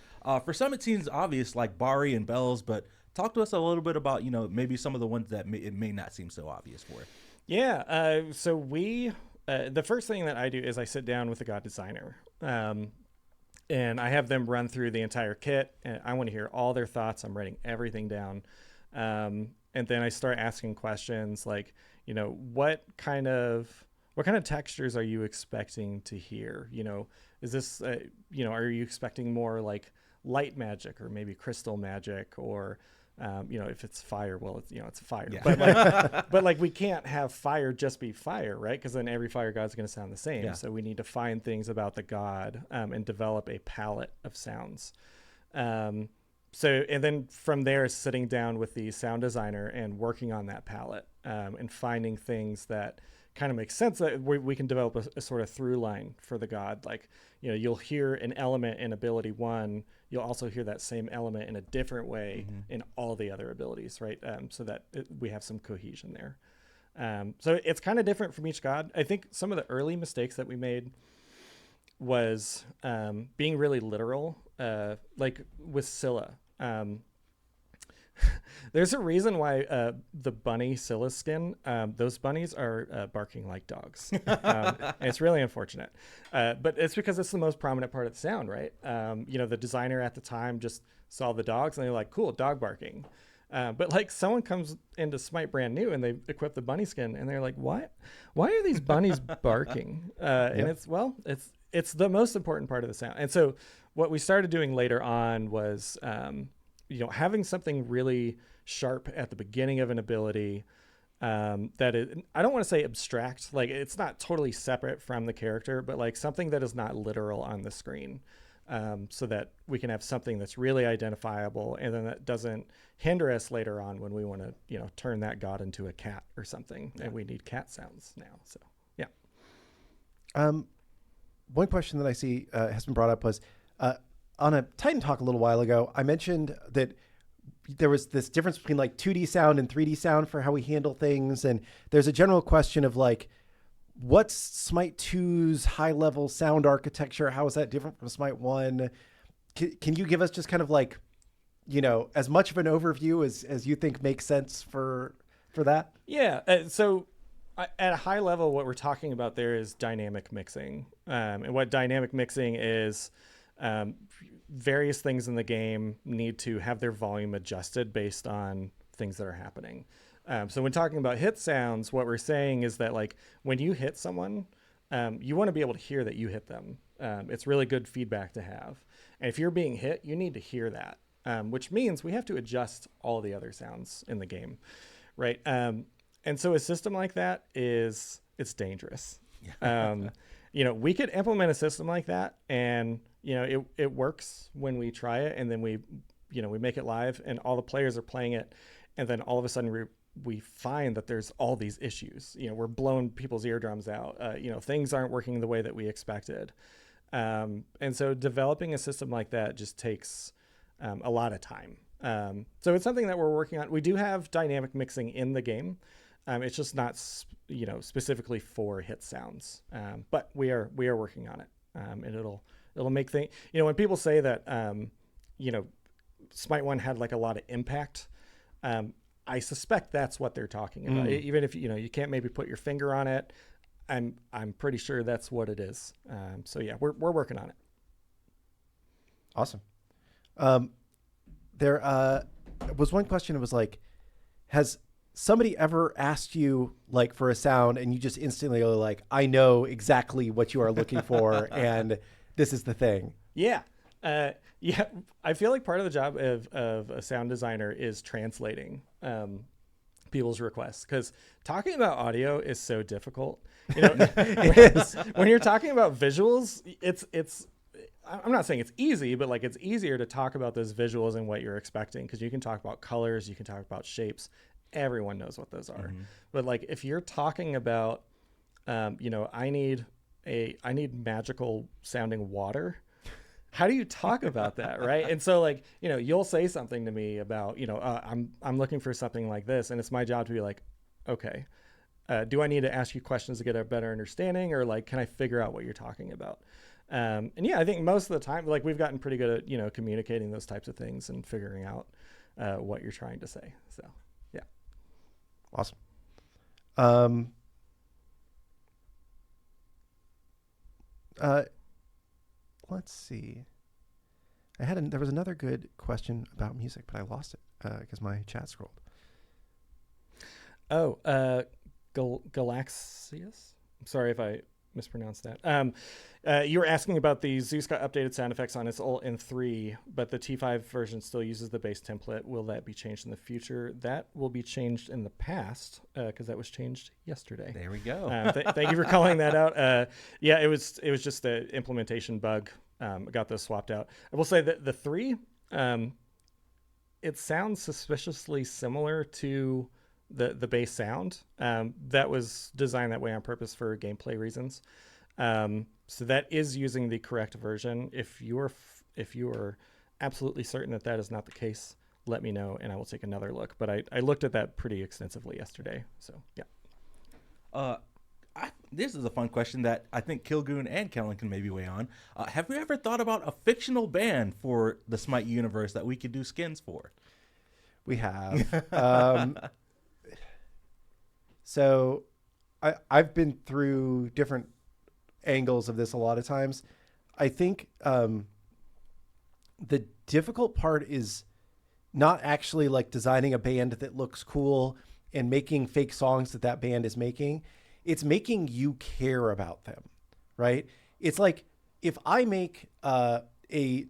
For some, it seems obvious, like Bari and Bells, but talk to us a little bit about, maybe some of the ones that it may not seem so obvious for. Yeah. So the first thing that I do is I sit down with the god designer, and I have them run through the entire kit. And I want to hear all their thoughts. I'm writing everything down. And then I start asking questions like, what kind of textures are you expecting to hear? Is this, are you expecting more like light magic or maybe crystal magic or, if it's fire, well, it's fire. Yeah. But we can't have fire just be fire, right? Because then every fire god's going to sound the same. Yeah. So we need to find things about the god and develop a palette of sounds. And then from there, sitting down with the sound designer and working on that palette and finding things that kind of makes sense that we can develop a sort of through line for the god. Like, you'll hear an element in ability 1, you'll also hear that same element in a different way in all the other abilities, right? So that we have some cohesion there. So it's kind of different from each god. I think some of the early mistakes that we made was being really literal, like with Scylla. There's a reason why the bunny Scylla skin, those bunnies are barking like dogs. And it's really unfortunate. But it's because it's the most prominent part of the sound, right? The designer at the time just saw the dogs and they're like, cool, dog barking. But like someone comes into Smite brand new and they equip the bunny skin and they're like, what? Why are these bunnies barking? And it's the most important part of the sound. And so what we started doing later on was having something really sharp at the beginning of an ability that is, I don't want to say abstract, like it's not totally separate from the character, but like something that is not literal on the screen, so that we can have something that's really identifiable and then that doesn't hinder us later on when we want to, turn that god into a cat or something and we need cat sounds now. So, yeah. One question that I see has been brought up was, on a Titan Talk a little while ago, I mentioned that there was this difference between like 2D sound and 3D sound for how we handle things. And there's a general question of like, what's Smite 2's high level sound architecture? How is that different from Smite 1? Can you give us just kind of like, as much of an overview as you think makes sense for that? Yeah. So at a high level, what we're talking about there is dynamic mixing. And what dynamic mixing is, various things in the game need to have their volume adjusted based on things that are happening. So when talking about hit sounds, what we're saying is that like when you hit someone, you want to be able to hear that you hit them. It's really good feedback to have. And if you're being hit, you need to hear that, which means we have to adjust all the other sounds in the game, right? And so a system like that it's dangerous. We could implement a system like that, and it works when we try it, and then we make it live, and all the players are playing it, and then all of a sudden we find that there's all these issues. We're blowing people's eardrums out. Things aren't working the way that we expected. And so developing a system like that just takes a lot of time. So it's something that we're working on. We do have dynamic mixing in the game. It's just not, specifically for hit sounds. But we are working on it. And it'll make things, when people say that, Smite 1 had like a lot of impact, I suspect that's what they're talking about. Even if you can't maybe put your finger on it, I'm pretty sure that's what it is. So yeah, we're working on it. Awesome. There was one question. It was like, has somebody ever asked you like for a sound and you just instantly are like, I know exactly what you are looking for and this is the thing? Yeah. Yeah, I feel like part of the job of a sound designer is translating people's requests, because talking about audio is so difficult. It is. When you're talking about visuals, it's I'm not saying it's easy, but like it's easier to talk about those visuals and what you're expecting, because you can talk about colors, you can talk about shapes. Everyone knows what those are. But like if you're talking about, I need magical sounding water. How do you talk about that, right? And so like, you'll say something to me about, I'm looking for something like this, and it's my job to be like, okay, do I need to ask you questions to get a better understanding, or like, can I figure out what you're talking about? And yeah, I think most of the time, like we've gotten pretty good at, communicating those types of things and figuring out what you're trying to say. So yeah. Awesome. Let's see. There was another good question about music, but I lost it because my chat scrolled. Oh, Galaxius. I'm sorry if I mispronounced that. You were asking about the Zeus got updated sound effects on its ult in 3, but the T5 version still uses the base template. Will that be changed in the future? That will be changed in the past, because that was changed yesterday. There we go. Thank you for calling that out. Yeah, it was just the implementation bug. I got those swapped out. I will say that the 3, it sounds suspiciously similar to the base sound. That was designed that way on purpose for gameplay reasons. So that is using the correct version. If you are absolutely certain that is not the case, let me know and I will take another look. But I looked at that pretty extensively yesterday. So yeah. This is a fun question that I think Killgoon and Kellen can maybe weigh on. Have we ever thought about a fictional band for the Smite universe that we could do skins for? We have. So I've been through different angles of this a lot of times. I think the difficult part is not actually like designing a band that looks cool and making fake songs that band is making. It's making you care about them, right? It's like if I make a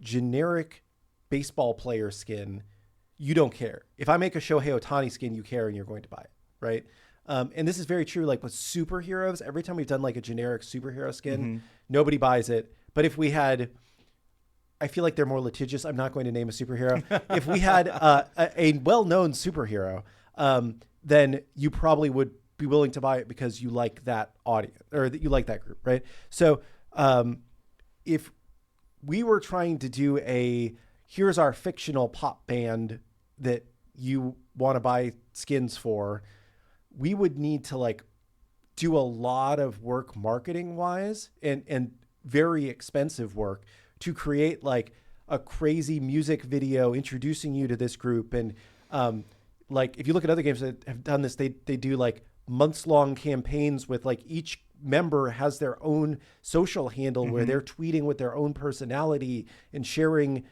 generic baseball player skin, you don't care. If I make a Shohei Ohtani skin, you care and you're going to buy it, right? And this is very true. Like with superheroes, every time we've done like a generic superhero skin, nobody buys it. But if we had, I feel like they're more litigious. I'm not going to name a superhero. If we had a well-known superhero, then you probably would be willing to buy it because you like that audience or that you like that group, right? So if we were trying to do here's our fictional pop band that you want to buy skins for, we would need to like do a lot of work marketing wise and very expensive work to create like a crazy music video introducing you to this group. And like if you look at other games that have done this, they do like months-long campaigns with like each member has their own social handle where they're tweeting with their own personality and sharing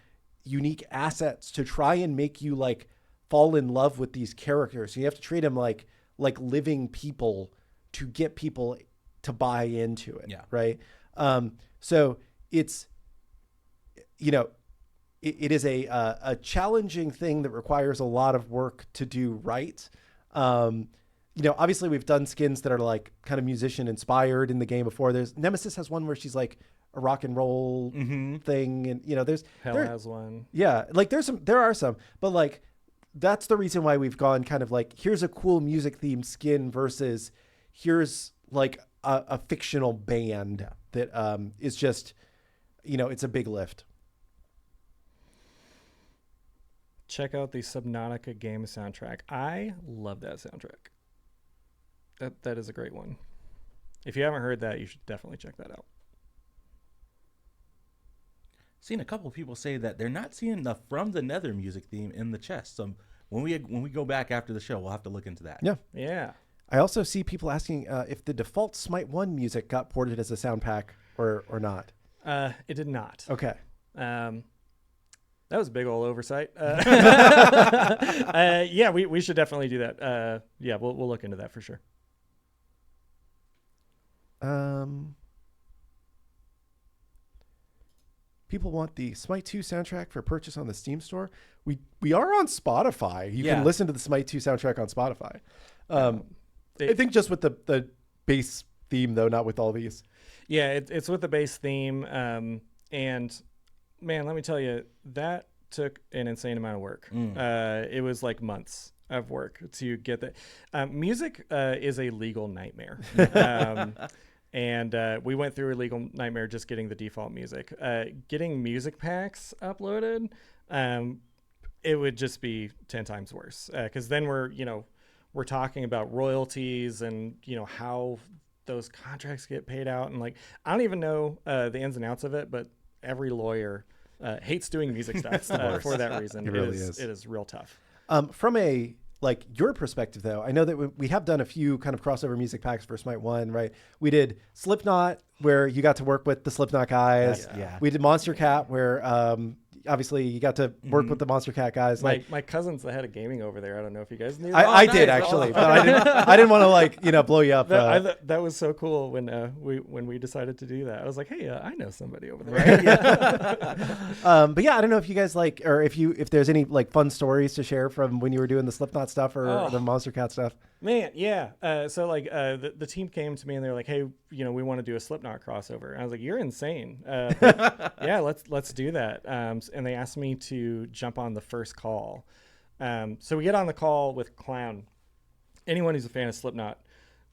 unique assets to try and make you like fall in love with these characters. You have to treat them like living people to get people to buy into it. Yeah. Right. So it's, it is a challenging thing that requires a lot of work to do right. Obviously we've done skins that are like kind of musician inspired in the game before. There's Nemesis has one where she's like a rock and roll thing. And Hell has one. Yeah. Like there are some, but like, that's the reason why we've gone kind of like, here's a cool music themed skin versus here's like a fictional band that is just, it's a big lift. Check out the Subnautica game soundtrack. I love that soundtrack. That is a great one. If you haven't heard that, you should definitely check that out. Seen a couple of people say that they're not seeing the From the Nether music theme in the chest. So when we go back after the show, we'll have to look into that. Yeah. I also see people asking if the default Smite 1 music got ported as a sound pack or not. It did not. Okay. That was a big old oversight. Yeah, we should definitely do that. Yeah, we'll look into that for sure. People want the Smite 2 soundtrack for purchase on the Steam store. We are on Spotify. You can listen to the Smite 2 soundtrack on Spotify. I think just with the base theme though, not with all these. Yeah, it's with the base theme. And man, let me tell you, that took an insane amount of work. It was like months of work to get that. Music is a legal nightmare. And we went through a legal nightmare just getting the default music. Getting music packs uploaded, it would just be 10 times worse. Because then we're talking about royalties and, how those contracts get paid out. And like, I don't even know the ins and outs of it, but every lawyer hates doing music stuff for that reason. It really is. It is real tough. From a like your perspective though, I know that we have done a few kind of crossover music packs for Smite 1, right? We did Slipknot where you got to work with the Slipknot guys. Yeah. We did Monster Cat where obviously you got to work with the Monster Cat guys. My cousin's the head of gaming over there. I don't know if you guys knew. I did actually, but I didn't want to like blow you up. That was so cool when we decided to do that. I was like, hey, I know somebody over there. Right? But yeah, I don't know if you guys like, or if there's any like fun stories to share from when you were doing the Slipknot stuff or the Monster Cat stuff. Man, yeah. So like the team came to me and they were like, hey, we want to do a Slipknot crossover. And I was like, you're insane. Yeah, let's do that. And they asked me to jump on the first call. So we get on the call with Clown. Anyone who's a fan of Slipknot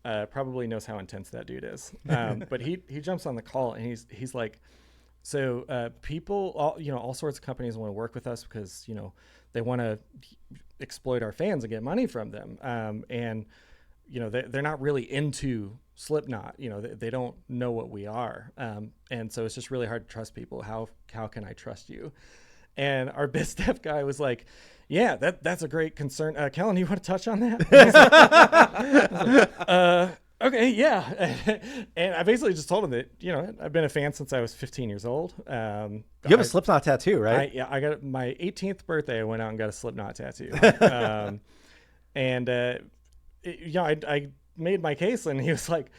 probably knows how intense that dude is. But he jumps on the call and he's like, so people, all sorts of companies want to work with us because, they want to exploit our fans and get money from them. And, they're not really into Slipknot. They don't know what we are. And so it's just really hard to trust people. How can I trust you? And our biz dev guy was like, yeah, that's a great concern. Kellen, you want to touch on that? Okay, yeah. And I basically just told him that, I've been a fan since I was 15 years old. You have a Slipknot tattoo, right? I got my 18th birthday. I went out and got a Slipknot tattoo. I made my case and he was like,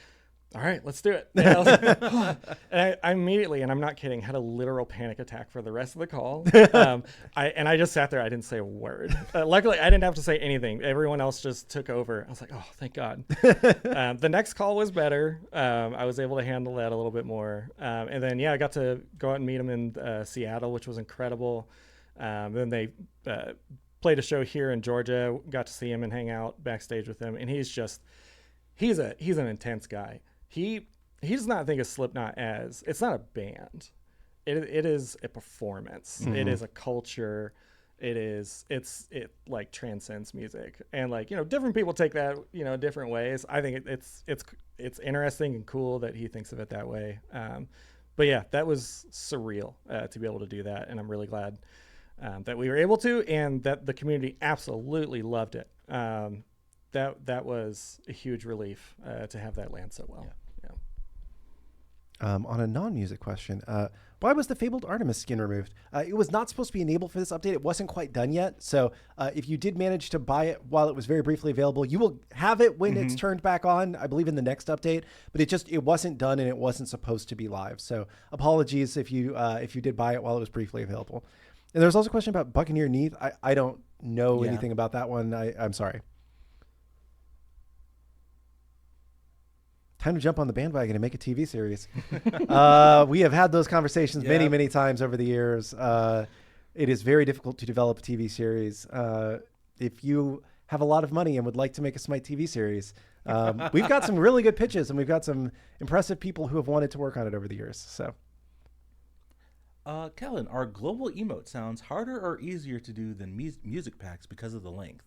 all right, let's do it. And I was like, oh. And I immediately, and I'm not kidding, had a literal panic attack for the rest of the call. I just sat there. I didn't say a word. Luckily, I didn't have to say anything. Everyone else just took over. I was like, oh, thank God. The next call was better. I was able to handle that a little bit more. And then, I got to go out and meet him in Seattle, which was incredible. Then they played a show here in Georgia. Got to see him and hang out backstage with him. And he's an intense guy. He does not think of Slipknot as, it's not a band. It is a performance. Mm-hmm. It is a culture. It like transcends music. And like, different people take that, different ways. I think it's interesting and cool that he thinks of it that way. But yeah, that was surreal to be able to do that. And I'm really glad that we were able to, and that the community absolutely loved it. That was a huge relief to have that land so well. Yeah. On a non-music question, why was the fabled Artemis skin removed? It was not supposed to be enabled for this update. It wasn't quite done yet. So if you did manage to buy it while it was very briefly available, you will have it when it's turned back on, I believe in the next update. But it wasn't done and it wasn't supposed to be live. So apologies if you did buy it while it was briefly available. And there's also a question about Buccaneer Neath. I don't know anything about that one. I'm sorry. Time to jump on the bandwagon and make a TV series. We have had those conversations many, many times over the years. It is very difficult to develop a TV series. If you have a lot of money and would like to make a Smite TV series, we've got some really good pitches and we've got some impressive people who have wanted to work on it over the years. So, Kellen, are global emote sounds harder or easier to do than music packs because of the length?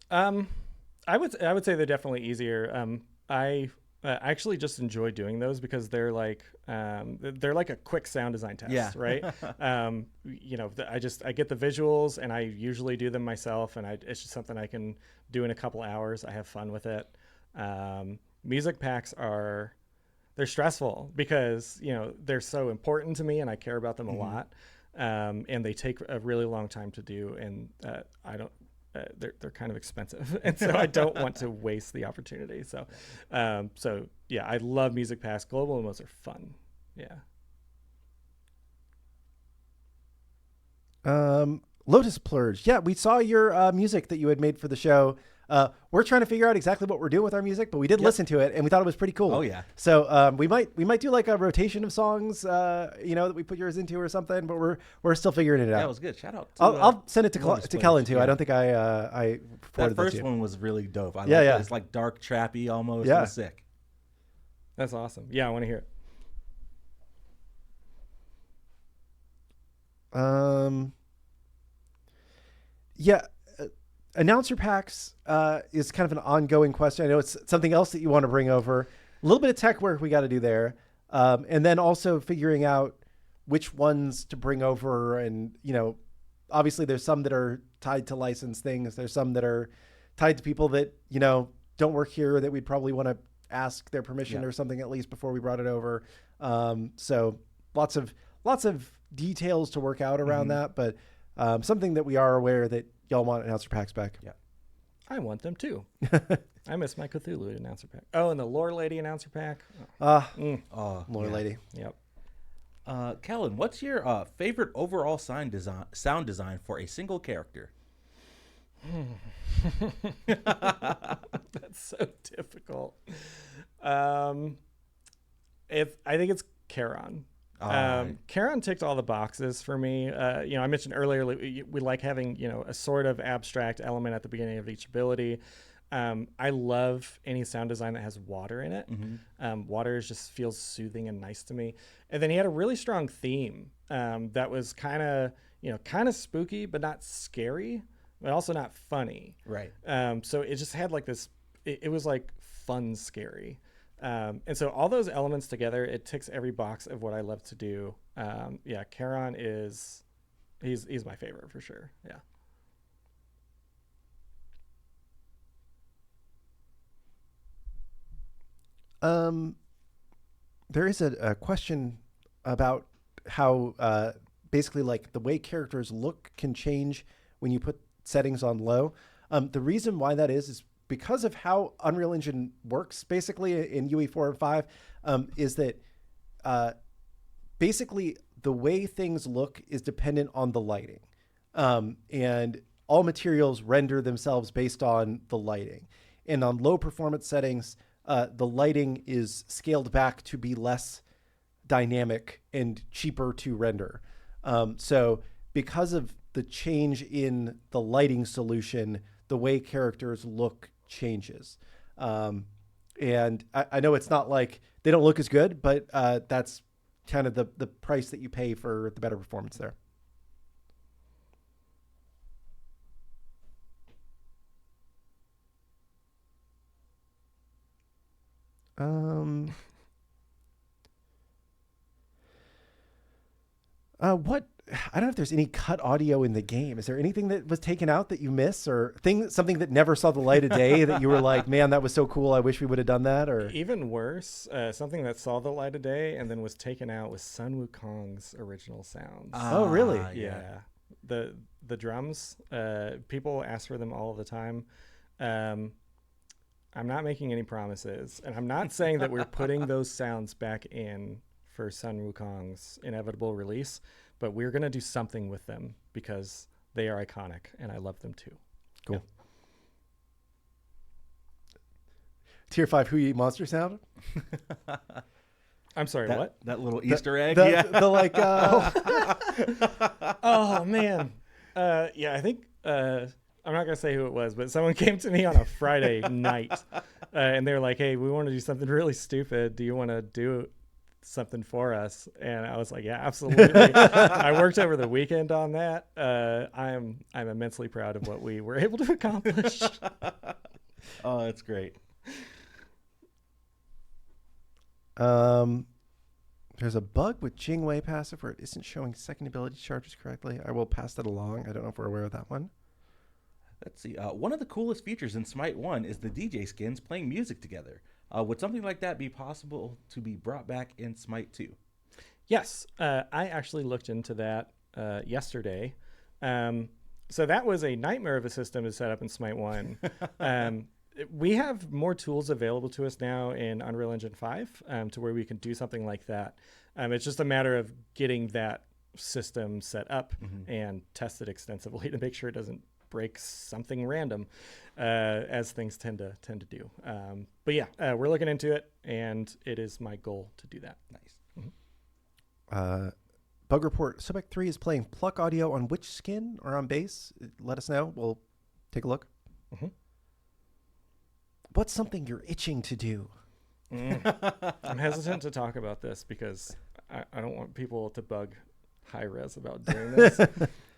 I would say they're definitely easier. I actually just enjoy doing those because they're like a quick sound design test, right? I get the visuals and I usually do them myself, and it's just something I can do in a couple hours. I have fun with it. Music packs they're stressful because they're so important to me and I care about them a lot, and they take a really long time to do, and I don't. They're kind of expensive, and so I don't want to waste the opportunity. So, I love music packs. Global emotes are fun. Yeah. Lotus Plurge. Yeah, we saw your music that you had made for the show. We're trying to figure out exactly what we're doing with our music, but we did listen to it and we thought it was pretty cool. Oh yeah. So we might do like a rotation of songs, that we put yours into or something. But we're still figuring it out. Yeah, it was good. Shout out. I'll send it to Kellen too. Yeah. I don't think I that first one was really dope. I yeah. It's like dark trappy almost. Yeah. It was sick. That's awesome. Yeah, I want to hear it. Yeah. Announcer packs is kind of an ongoing question. I know it's something else that you want to bring over. A little bit of tech work we got to do there. And then also figuring out which ones to bring over. And, obviously there's some that are tied to licensed things. There's some that are tied to people that, don't work here that we'd probably want to ask their permission or something at least before we brought it over. So lots of details to work out around that. But something that we are aware that y'all want announcer packs back. Yeah. I want them too. I miss my Cthulhu announcer pack. Oh, and the Lore Lady announcer pack. Lore Lady. Yep. Kellen, what's your favorite overall sound design for a single character? That's so difficult. I think it's Charon. Charon ticked all the boxes for me. I mentioned earlier we like having a sort of abstract element at the beginning of each ability. I love any sound design that has water in it. Water just feels soothing and nice to me. And then he had a really strong theme that was kind of spooky but not scary, but also not funny. Right. So it just had like this. It was like fun scary. And so all those elements together, it ticks every box of what I love to do. Charon he's my favorite for sure. Yeah. There is a question about how basically like the way characters look can change when you put settings on low. The reason why that is because of how Unreal Engine works basically in UE4 and 5, is that basically the way things look is dependent on the lighting. And all materials render themselves based on the lighting. And on low performance settings, the lighting is scaled back to be less dynamic and cheaper to render. So because of the change in the lighting solution, the way characters look changes. And I know it's not like they don't look as good, but that's kind of the price that you pay for the better performance there. I don't know if there's any cut audio in the game. Is there anything that was taken out that you miss, or something that never saw the light of day that you were like, man, that was so cool, I wish we would have done that? Or even worse, something that saw the light of day and then was taken out was Sun Wukong's original sounds. Oh, really? Yeah. The drums, people ask for them all the time. I'm not making any promises, and I'm not saying that we're putting those sounds back in for Sun Wukong's inevitable release, but we're going to do something with them because they are iconic and I love them too. Cool. Yeah. Tier 5 Who You Eat Monster sound? I'm sorry, what? That little Easter egg? The like... Oh, man. Yeah, I think... I'm not going to say who it was, but someone came to me on a Friday night and they were like, hey, we want to do something really stupid. Do you want to do something for us? And I was like, yeah, absolutely. I worked over the weekend on that. I'm immensely proud of what we were able to accomplish. Oh, that's great. There's a bug with Jingwei passive where it isn't showing second ability charges correctly. I will pass that along. I don't know if we're aware of that one. Let's see. One of the coolest features in Smite 1 is the DJ skins playing music together. Would something like that be possible to be brought back in Smite 2? Yes. I actually looked into that yesterday. So that was a nightmare of a system to set up in Smite 1. We have more tools available to us now in Unreal Engine 5 to where we can do something like that. It's just a matter of getting that system set up and tested extensively to make sure it doesn't break something random, as things tend to do. But yeah, we're looking into it, and it is my goal to do that. Nice. Bug report: Subject 3 is playing pluck audio on which skin or on base? Let us know. We'll take a look. What's something you're itching to do? I'm hesitant to talk about this because I don't want people to bug high-res about doing this.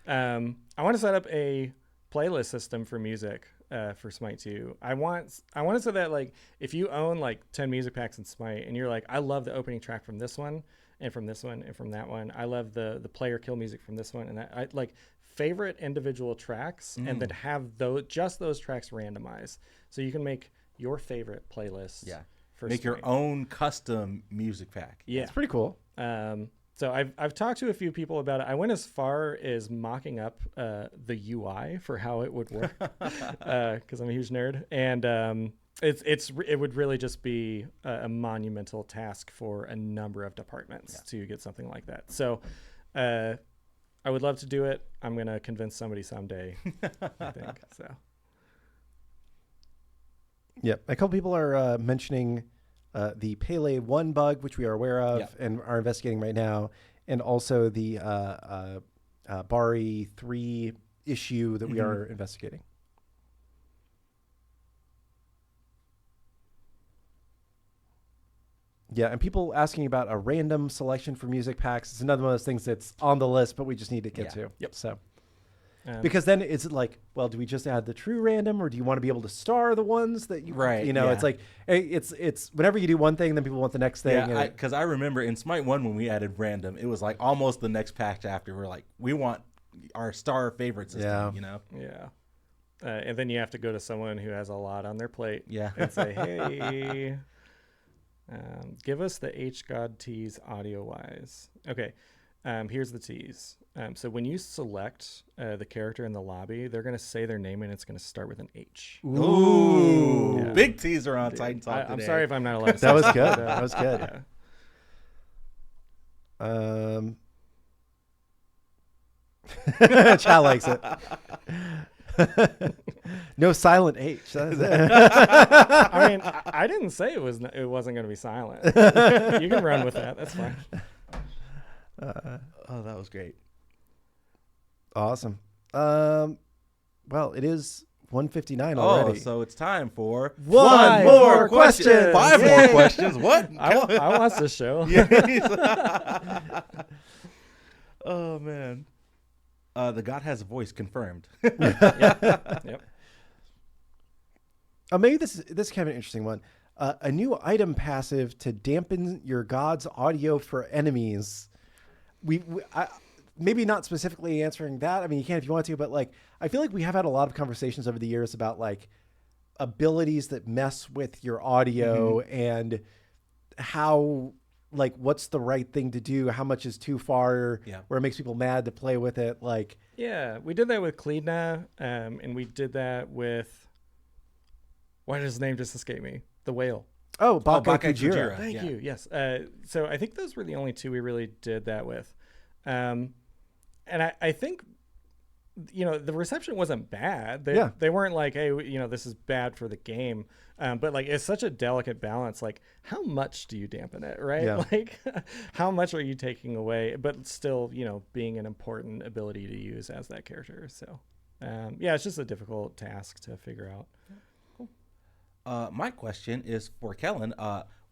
I want to set up a playlist system for music for Smite 2. I want it so that like if you own like 10 music packs in Smite and you're like, I love the opening track from this one and from this one and from that one. I love the player kill music from this one and that. I like favorite individual tracks and then have just those tracks randomized so you can make your favorite playlist. Yeah. For make Smite. your own custom music pack. Yeah, it's pretty cool. So I've talked to a few people about it. I went as far as mocking up the UI for how it would work because I'm a huge nerd, and it would really just be a monumental task for a number of departments to get something like that. So I would love to do it. I'm gonna convince somebody someday. I think so. Yeah, a couple people are mentioning the Pele 1 bug, which we are aware of and are investigating right now, and also the Bari 3 issue that we are investigating. Yeah, and people asking about a random selection for music packs. It's another one of those things that's on the list, but we just need to get to. Yep. So. Because then it's like, well, do we just add the true random, or do you want to be able to star the ones that you, it's like, it's whenever you do one thing, then people want the next thing. Yeah, because I remember in Smite 1 when we added random, it was like almost the next patch after we're like, we want our star favorite system, you know? Yeah. And then you have to go to someone who has a lot on their plate and say, hey, give us the H-God tease audio-wise. Okay. Here's the tease. So when you select the character in the lobby, they're going to say their name and it's going to start with an H. Ooh. Yeah. Big teaser on Titan Talk today. I'm sorry if I'm not allowed to say that was good. That was good. Yeah. Chow likes it. No silent H. That is it. I mean, I didn't say it wasn't going to be silent. You can run with that. That's fine. Oh, that was great. Awesome. Well, it is 1:59 already. Oh, so it's time for one more question. 5 more questions. What? I watched this show. Oh, man. The God has a voice confirmed. Yep. Maybe this is kind of an interesting one. A new item passive to dampen your God's audio for enemies. maybe not specifically answering that. I mean, you can if you want to, but like, I feel like we have had a lot of conversations over the years about like abilities that mess with your audio and how, like, what's the right thing to do? How much is too far where it makes people mad to play with it? Like, yeah, we did that with Klidna, and we did that with, why does his name just escape me? The whale. Oh, Baka Kujira. Thank you. Yes. So I think those were the only two we really did that with. And I think, you know, the reception wasn't bad. They weren't like, hey, you know, this is bad for the game. But like, it's such a delicate balance. Like, how much do you dampen it, right? Yeah. Like, how much are you taking away, but still, you know, being an important ability to use as that character. So, yeah, it's just a difficult task to figure out. My question is for Kellen.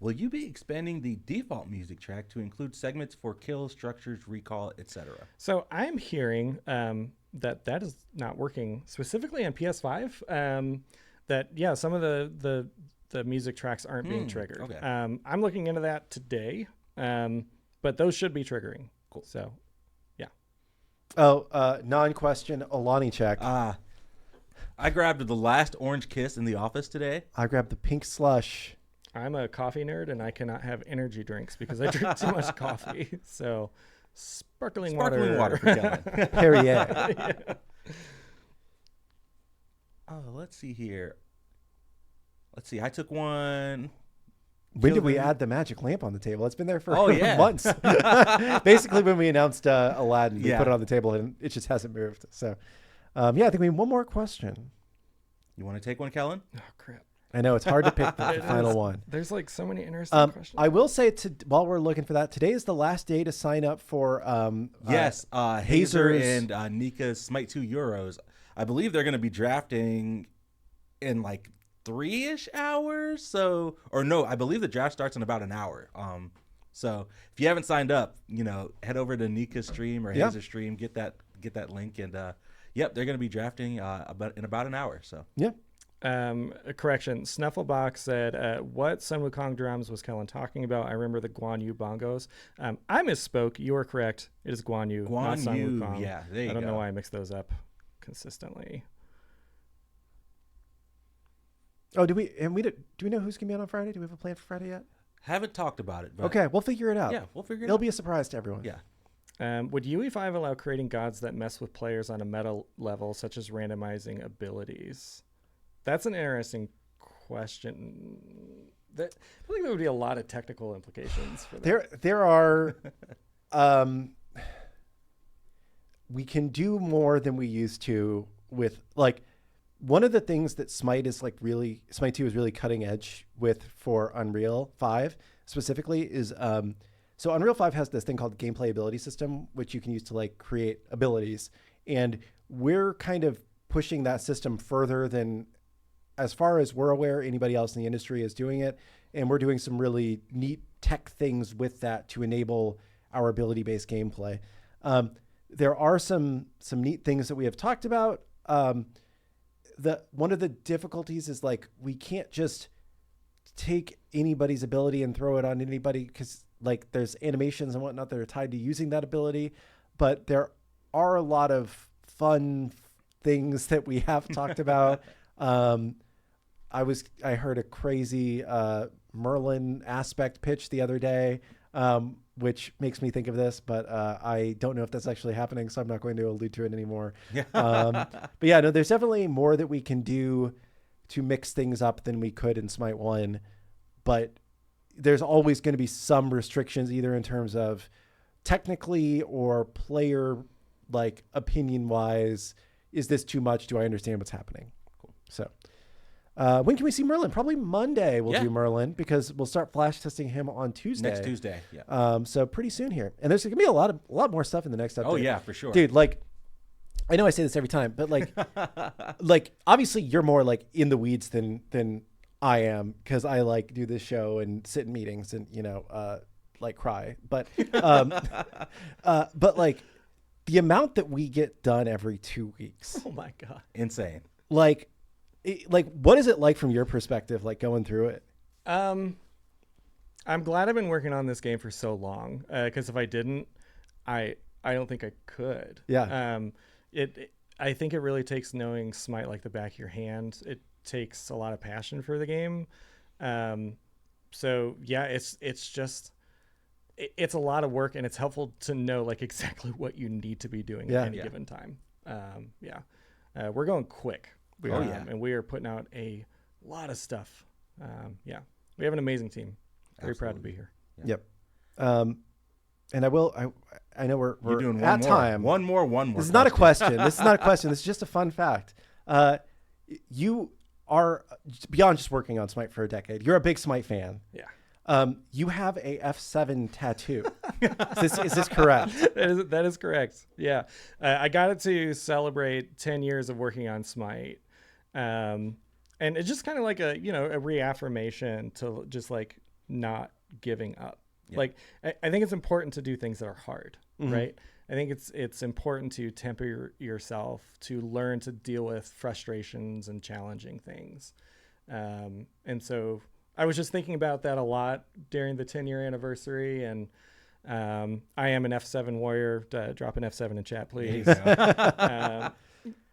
Will you be expanding the default music track to include segments for kill, structures, recall, etc.? So I'm hearing that is not working specifically on PS5. That some of the music tracks aren't being triggered. Okay. I'm looking into that today, but those should be triggering. Cool. So, yeah. Oh, non-question Alani check. I grabbed the last orange kiss in the office today. I grabbed the pink slush. I'm a coffee nerd, and I cannot have energy drinks because I drink too much coffee. So, sparkling water for Kellen. Perrier. Yeah. Oh, let's see here. Let's see. I took one. When did we add the magic lamp on the table? It's been there for yeah. months. Basically, when we announced Aladdin, we put it on the table, and it just hasn't moved. So, I think we have one more question. You want to take one, Kellen? Oh, crap. I know it's hard to pick the final one. There's like so many interesting questions. I will say while we're looking for that, today is the last day to sign up for Hazer and Nika's Smite 2 Euros. I believe they're going to be drafting in like 3-ish hours. So, or no, I believe the draft starts in about an hour. So if you haven't signed up, you know, head over to Nika's stream or Hazer's stream, get that link, and they're going to be drafting in about an hour. So A correction. Snufflebox said, what Sun Wukong drums was Kellen talking about? I remember the Guan Yu bongos. I misspoke. You are correct. It is Guan Yu, not Sun Wukong. Yeah, there you go. I don't know why I mix those up consistently. Oh, do we know who's going to be on Friday? Do we have a plan for Friday yet? Haven't talked about it. But okay, we'll figure it out. Yeah, we'll figure it out. It'll be a surprise to everyone. Yeah. Would UE5 allow creating gods that mess with players on a meta level, such as randomizing abilities? That's an interesting question. I feel like there would be a lot of technical implications for that. There are. We can do more than we used to with, like, one of the things that Smite 2 is really cutting edge with for Unreal 5 specifically is so Unreal 5 has this thing called gameplay ability system, which you can use to like create abilities, and we're kind of pushing that system further than, as far as we're aware, anybody else in the industry is doing it. And we're doing some really neat tech things with that to enable our ability-based gameplay. There are some neat things that we have talked about. One of the difficulties is like, we can't just take anybody's ability and throw it on anybody, because like there's animations and whatnot that are tied to using that ability. But there are a lot of fun things that we have talked about. I heard a crazy Merlin aspect pitch the other day, which makes me think of this, but I don't know if that's actually happening, so I'm not going to allude to it anymore. But yeah, no, there's definitely more that we can do to mix things up than we could in Smite 1, but there's always going to be some restrictions, either in terms of technically or player, like, opinion wise. Is this too much? Do I understand what's happening? Cool. So when can we see Merlin? Probably Monday we'll do Merlin, because we'll start flash testing him on Tuesday. Next Tuesday, yeah. So pretty soon here. And there's going to be a lot more stuff in the next update. Oh, yeah, for sure. Dude, like, I know I say this every time, but like, like, obviously you're more like in the weeds than I am, because I like do this show and sit in meetings and, you know, like cry. But, but like the amount that we get done every 2 weeks. Oh my God. Insane. Like, what is it like from your perspective, like going through it? I'm glad I've been working on this game for so long, because if I didn't, I I don't think I could. Yeah. I think it really takes knowing Smite like the back of your hand. It takes a lot of passion for the game. So yeah, it's a lot of work, and it's helpful to know like exactly what you need to be doing at any given time. We're going quick. And we are putting out a lot of stuff. We have an amazing team. Very proud to be here. Yep. And I know we're doing at time. One more. This is not a question. This is not a question. This is just a fun fact. You are beyond just working on Smite for a decade. You're a big Smite fan. Yeah. You have a F7 tattoo. Is this correct? That is correct. Yeah. I got it to celebrate 10 years of working on Smite. And it's just kind of like a reaffirmation to just like not giving up. Yeah. Like, I think it's important to do things that are hard, right? I think it's important to temper yourself, to learn to deal with frustrations and challenging things. And so I was just thinking about that a lot during the 10-year anniversary. And I am an F7 warrior. Drop an F7 in chat, please.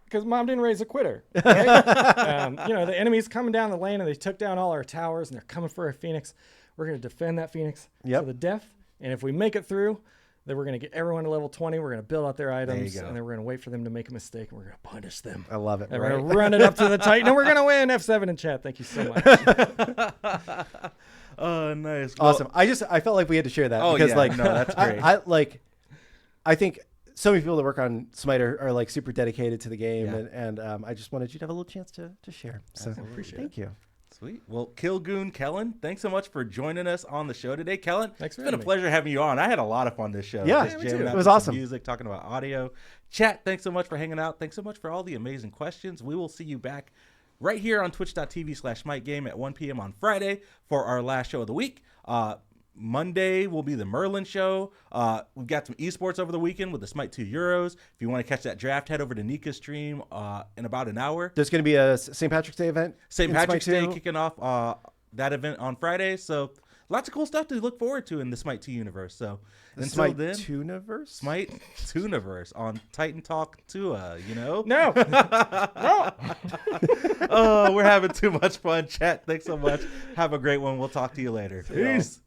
Because Mom didn't raise a quitter. Right? The enemy's coming down the lane, and they took down all our towers, and they're coming for our Phoenix. We're going to defend that Phoenix to the death. And if we make it through, then we're going to get everyone to level 20. We're going to build out their items, and then we're going to wait for them to make a mistake, and we're going to punish them. I love it. And we're going to run it up to the Titan, and we're going to win. F7 in chat. Thank you so much. Oh, nice. Awesome. I felt like we had to share that because that's great. I think so many people that work on Smite are like super dedicated to the game, and I just wanted you to have a little chance to share. So thank you. Sweet. Well, Killgoon, Kellen, thanks so much for joining us on the show today. Kellen, it's been a pleasure having you on. I had a lot of fun this show. Yeah, me too. It was awesome. Music, talking about audio. Chat, thanks so much for hanging out. Thanks so much for all the amazing questions. We will see you back right here on twitch.tv/SmiteGame at 1 p.m. on Friday for our last show of the week. Monday will be the Merlin show. We've got some esports over the weekend with the Smite 2 Euros. If you want to catch that draft, head over to Nika's stream in about an hour. There's going to be a St. Patrick's Day event. St. Patrick's Day kicking off that event on Friday. So lots of cool stuff to look forward to in the Smite 2 universe. So until Smite then, 2-niverse? Smite 2-niverse on Titan Talk 2, No. Oh, we're having too much fun. Chat, thanks so much. Have a great one. We'll talk to you later. Peace.